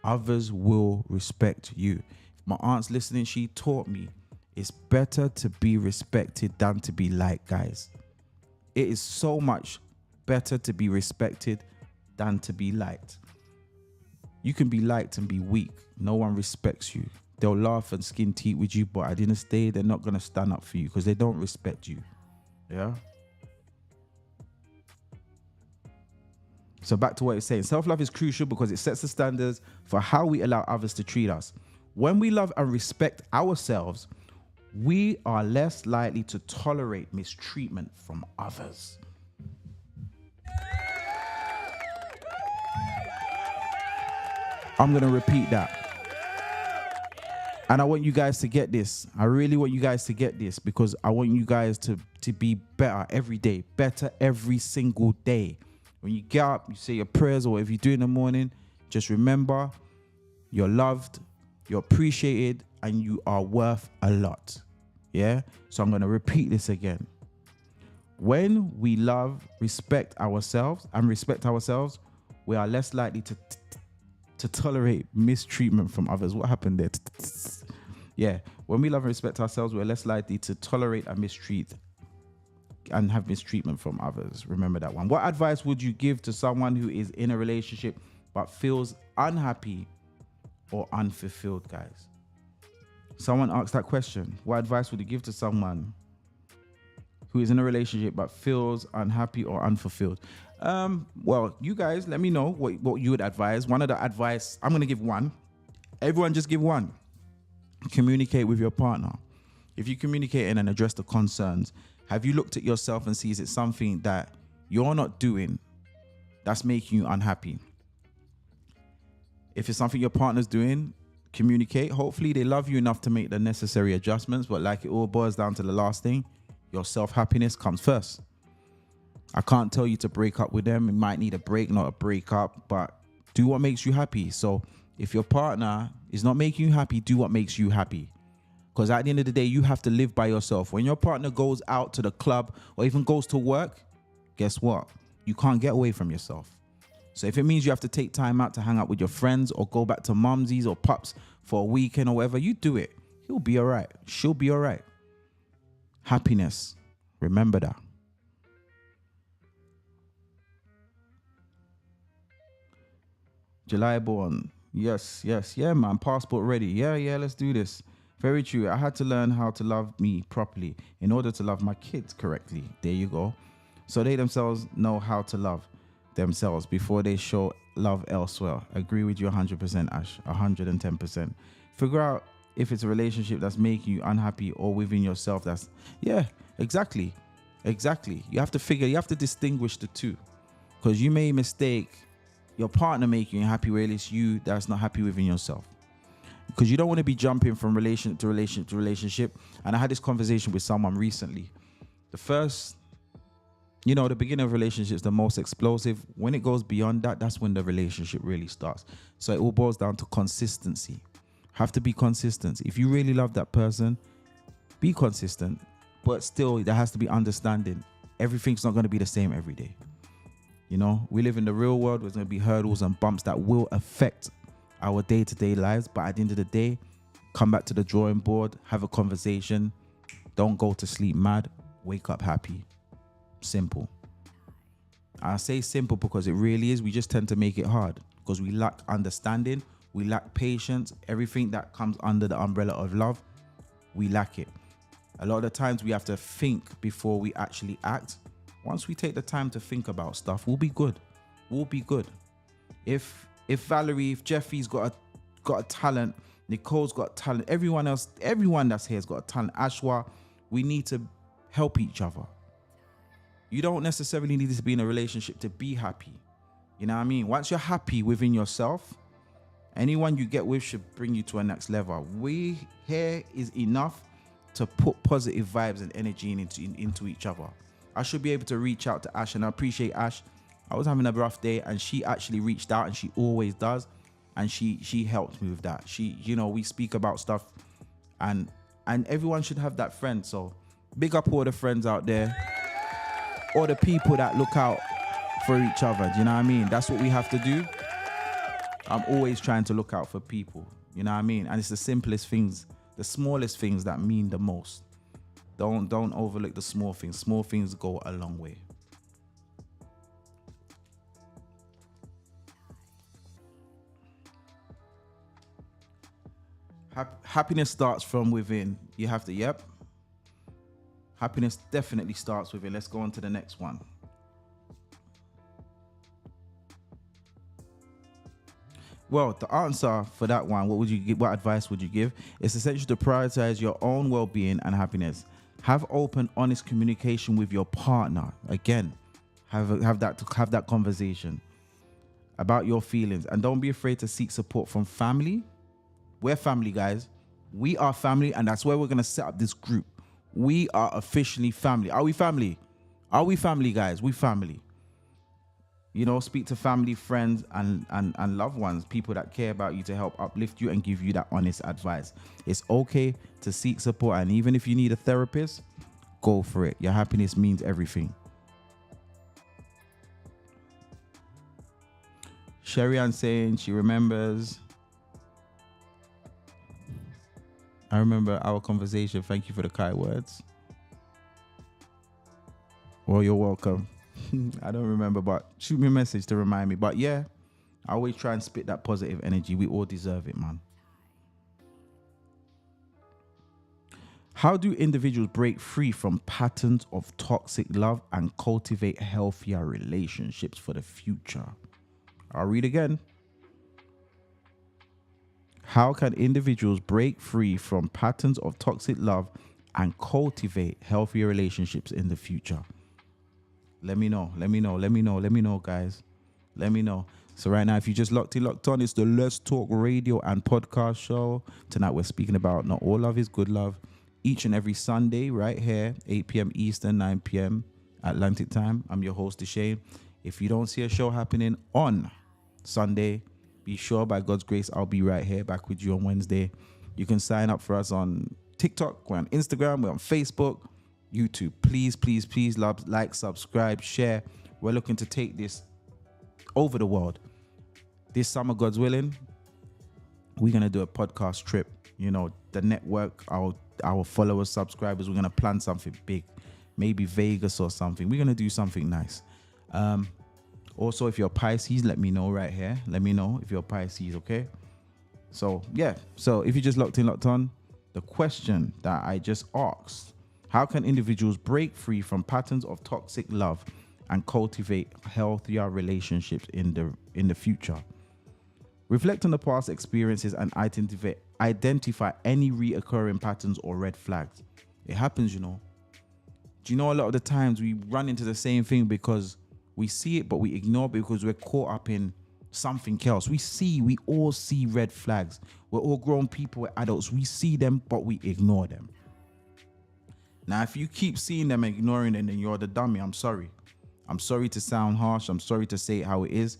others will respect you. If my aunt's listening, she taught me it's better to be respected than to be liked, guys. It is so much better to be respected than to be liked. You can be liked and be weak. No one respects you. They'll laugh and skin teeth with you, but at the end of the day, they're not going to stand up for you because they don't respect you. Yeah? So back to what it's saying. Self-love is crucial because it sets the standards for how we allow others to treat us. When we love and respect ourselves, we are less likely to tolerate mistreatment from others. I'm going to repeat that. And I want you guys to get this. I really want you guys to get this because I want you guys to be better every day. Better every single day. When you get up, you say your prayers, or if you do in the morning, just remember you're loved, you're appreciated, and you are worth a lot. Yeah? So I'm going to repeat this again. When we love, respect ourselves, we are less likely to tolerate mistreatment from others. What happened there? Yeah. When we love and respect ourselves, we're less likely to tolerate and have mistreatment from others. Remember that one. What advice would you give to someone who is in a relationship but feels unhappy or unfulfilled, guys? Someone asked that question. What advice would you give to someone who is in a relationship but feels unhappy or unfulfilled? Well, you guys, let me know what you would advise. One of the advice, I'm going to give one. Everyone just give one. Communicate with your partner. If you communicate and address the concerns, have you looked at yourself and see, is it something that you're not doing that's making you unhappy? If it's something your partner's doing, communicate. Hopefully they love you enough to make the necessary adjustments, but like it all boils down to the last thing, your self-happiness comes first. I can't tell you to break up with them. You might need a break, not a breakup, but do what makes you happy. So if your partner is not making you happy, do what makes you happy. Because at the end of the day, you have to live by yourself. When your partner goes out to the club or even goes to work, guess what? You can't get away from yourself. So if it means you have to take time out to hang out with your friends or go back to mumsies or pups for a weekend or whatever, you do it. He'll be all right. She'll be all right. Happiness. Remember that. July born. Yes. Yeah, man. Passport ready. Yeah, let's do this. Very true. I had to learn how to love me properly in order to love my kids correctly. There you go. So they themselves know how to love themselves before they show love elsewhere. Agree with you 100%, Ash. 110%. Figure out if it's a relationship that's making you unhappy or within yourself, that's, yeah, exactly. You have to distinguish the two, because you may mistake your partner making you happy where it's you that's not happy within yourself. Because you don't want to be jumping from relationship to relationship to relationship. And I had this conversation with someone recently. The beginning of relationships, the most explosive. When it goes beyond that, that's when the relationship really starts. So it all boils down to consistency. Have to be consistent. If you really love that person, be consistent. But still, there has to be understanding. Everything's not going to be the same every day. We live in the real world. There's going to be hurdles and bumps that will affect our day-to-day lives. But at the end of the day, come back to the drawing board, have a conversation. Don't go to sleep mad. Wake up happy. Simple. I say simple because it really is. We just tend to make it hard because we lack understanding. We lack patience. Everything that comes under the umbrella of love, we lack it. A lot of the times we have to think before we actually act. Once we take the time to think about stuff, we'll be good. If Valerie, if Jeffy's got a talent, Nicole's got talent, everyone that's here has got a talent, Ashwa, we need to help each other. You don't necessarily need to be in a relationship to be happy. You know what I mean? Once you're happy within yourself, anyone you get with should bring you to a next level. We here is enough to put positive vibes and energy into each other. I should be able to reach out to Ash, and I appreciate Ash. I was having a rough day and she actually reached out, and she always does. And she helped me with that. We speak about stuff, and everyone should have that friend. So big up all the friends out there, or the people that look out for each other. Do you know what I mean? That's what we have to do. I'm always trying to look out for people. You know what I mean? And it's the simplest things, the smallest things that mean the most. Don't overlook the small things. Small things go a long way. Happiness starts from within. You have to, Happiness definitely starts within. Let's go on to the next one. Well, the answer for that one, what advice would you give? It's essential to prioritize your own well-being and happiness. Have open, honest communication with your partner. Again, have that conversation about your feelings, and don't be afraid to seek support from family. We're family, guys. We are family, and that's where we're gonna set up this group. We are officially family. Are we family? Are we family, guys? We family. Speak to family, friends, and loved ones, people that care about you, to help uplift you and give you that honest advice. It's okay to seek support, and even if you need a therapist, go for it. Your happiness means everything. Sherry Ann saying she remembers. I remember our conversation. Thank you for the kind words. Well, you're welcome. I don't remember, but shoot me a message to remind me. But yeah, I always try and spit that positive energy. We all deserve it, man. How do individuals break free from patterns of toxic love and cultivate healthier relationships for the future? I'll read again. How can individuals break free from patterns of toxic love and cultivate healthier relationships in the future? Let me know, guys. Let me know. So right now, if you just locked on, it's the Let's Talk Radio and Podcast Show. Tonight, we're speaking about Not All Love is Good Love. Each and every Sunday, right here, 8 p.m. Eastern, 9 p.m. Atlantic time. I'm your host, Deshane. If you don't see a show happening on Sunday, be sure, by God's grace, I'll be right here back with you on Wednesday. You can sign up for us on TikTok, we're on Instagram, we're on Facebook, YouTube. Please, like, subscribe, share. We're looking to take this over the world. This summer, God's willing, we're going to do a podcast trip. The network, our followers, subscribers, we're going to plan something big. Maybe Vegas or something. We're going to do something nice. Also, if you're Pisces, let me know right here. Let me know if you're Pisces, okay? So, yeah. So, if you just locked on, the question that I just asked, how can individuals break free from patterns of toxic love and cultivate healthier relationships in the future? Reflect on the past experiences and identify any reoccurring patterns or red flags. It happens, you know. Do you know a lot of the times we run into the same thing because we see it, but we ignore it because we're caught up in something else. We all see red flags. We're all grown people, we're adults. We see them, but we ignore them. Now, if you keep seeing them and ignoring them, then you're the dummy. I'm sorry. I'm sorry to sound harsh. I'm sorry to say it how it is,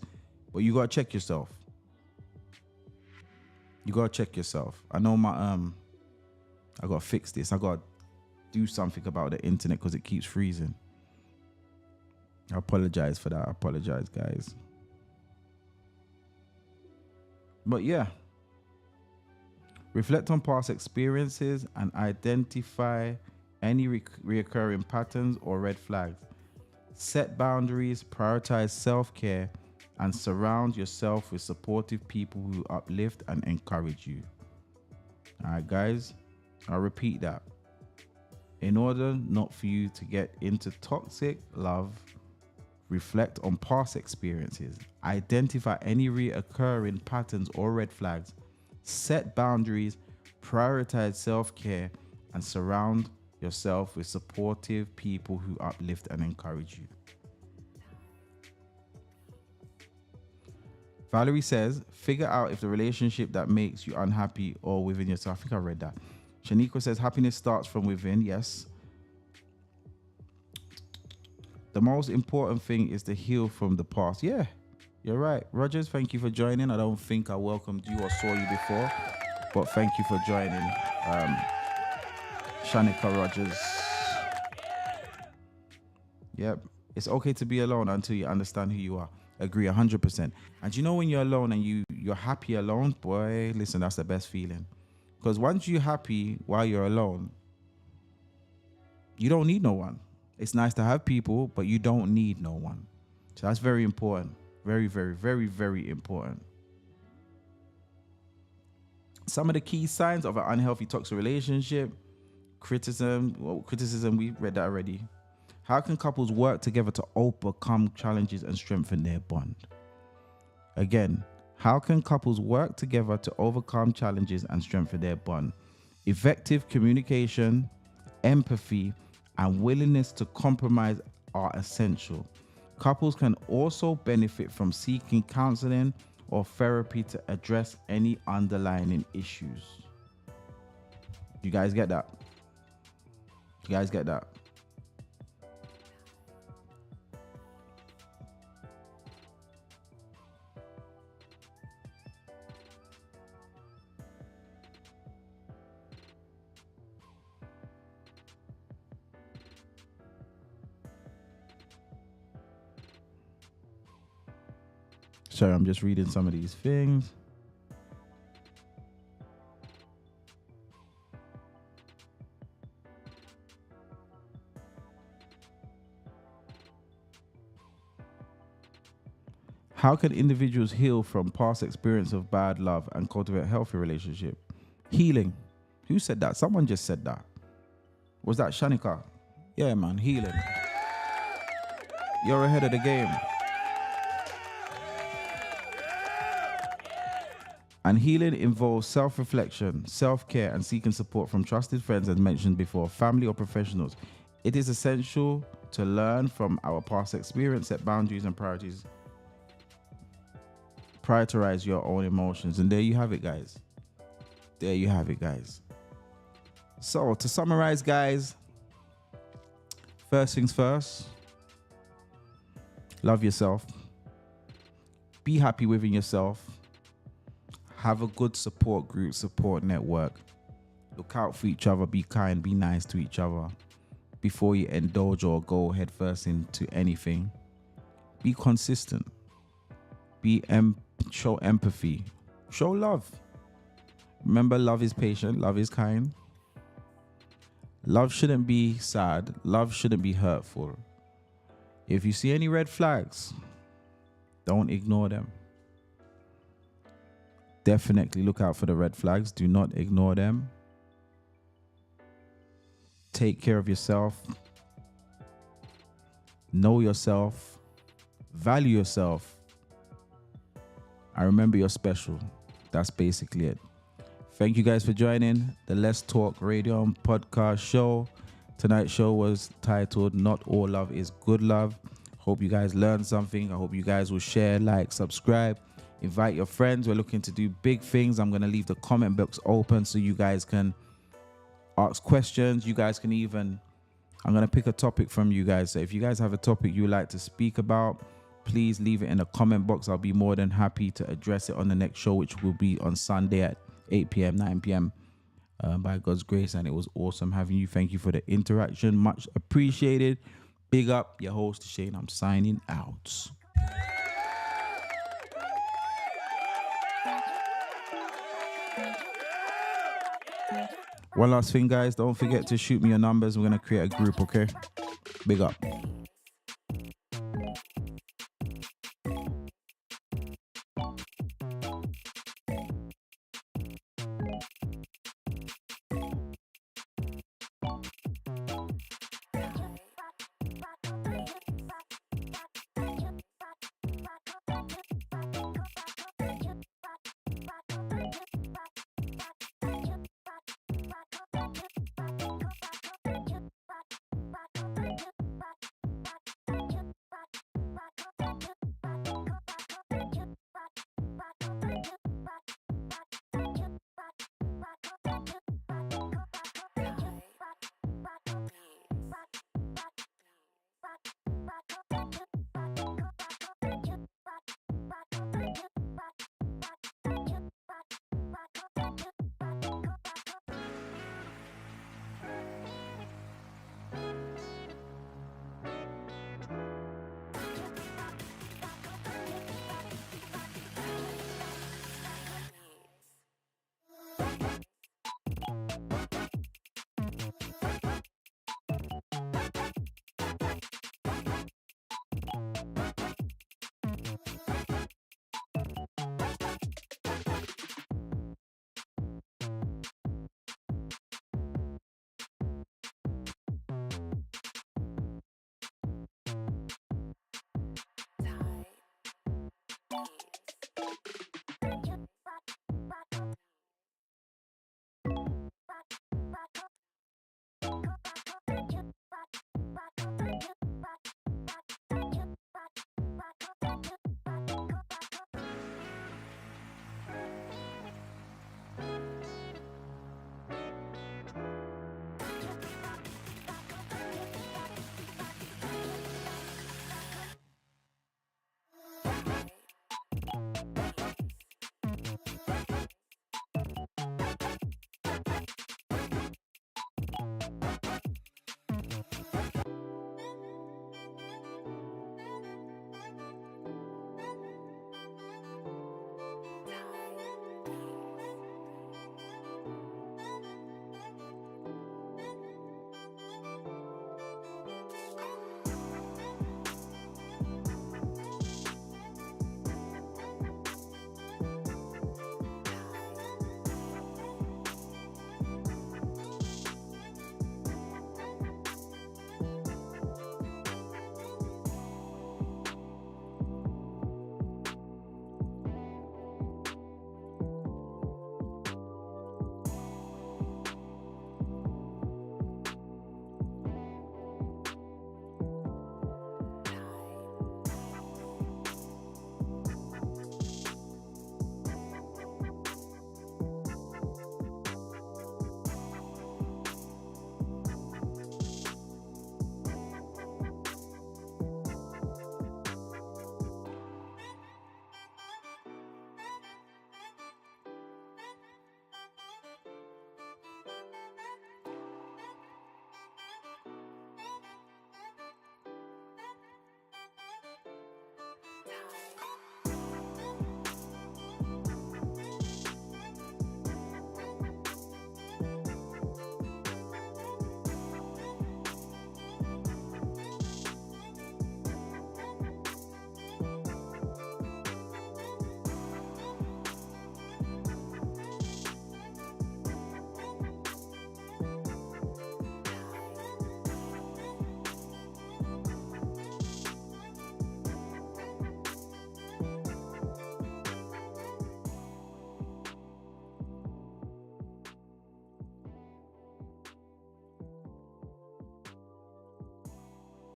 but you gotta check yourself. You gotta check yourself. I know I gotta fix this. I gotta do something about the internet because it keeps freezing. I apologize for that. I apologize, guys. But yeah, reflect on past experiences and identify any reoccurring patterns or red flags. Set boundaries, prioritize self-care, and surround yourself with supportive people who uplift and encourage you. All right, guys, I'll repeat that. In order not for you to get into toxic love, reflect on past experiences, identify any reoccurring patterns or red flags, set boundaries, prioritize self-care, and surround yourself with supportive people who uplift and encourage you. Valerie says, figure out if the relationship that makes you unhappy or within yourself. I think I read that. Shaniqua says, happiness starts from within. Yes. The most important thing is to heal from the past. Yeah, you're right. Rogers, thank you for joining. I don't think I welcomed you or saw you before, but thank you for joining. Shanika Rogers. Yep. It's okay to be alone until you understand who you are. Agree 100%. And you know when you're alone and you're happy alone, boy, listen, that's the best feeling. Because once you're happy while you're alone, you don't need no one. It's nice to have people, but you don't need no one. So that's very important. Very, very, very, very important. Some of the key signs of an unhealthy toxic relationship. Criticism, we read that already. How can couples work together to overcome challenges and strengthen their bond? Again, how can couples work together to overcome challenges and strengthen their bond? Effective communication, empathy, and willingness to compromise are essential. Couples can also benefit from seeking counseling or therapy to address any underlying issues. You guys get that? You guys get that? Sorry, I'm just reading some of these things. How can individuals heal from past experience of bad love and cultivate a healthy relationship? Healing. Who said that? Someone just said that. Was that Shanika? Yeah, man, healing. You're ahead of the game. And healing involves self-reflection, self-care, and seeking support from trusted friends, as mentioned before, family or professionals. It is essential to learn from our past experience, set boundaries and priorities. Prioritize your own emotions. And there you have it, guys. There you have it, guys. So, to summarize, guys, first things first, love yourself. Be happy within yourself. Have a good support group, support network. Look out for each other. Be kind. Be nice to each other before you indulge or go head first into anything. Be consistent. Show empathy. Show love. Remember, love is patient. Love is kind. Love shouldn't be sad. Love shouldn't be hurtful. If you see any red flags, don't ignore them. Definitely look out for the red flags. Do not ignore them. Take care of yourself. Know yourself. Value yourself. And remember, you're special. That's basically it. Thank you guys for joining the Let's Talk Radio and Podcast show. Tonight's show was titled Not All Love is Good Love. Hope you guys learned something. I hope you guys will share, like, subscribe, invite your friends. We're looking to do big things. I'm going to leave the comment box open so you guys can ask questions. You guys can even, I'm going to pick a topic from you guys. So if you guys have a topic you would like to speak about, please leave it in the comment box. I'll be more than happy to address it on the next show, which will be on Sunday at 8 p.m., 9 p.m. By God's grace. And it was awesome having you. Thank you for the interaction. Much appreciated. Big up, your host, Shane. I'm signing out. One last thing, guys. Don't forget to shoot me your numbers. We're going to create a group, okay? Big up.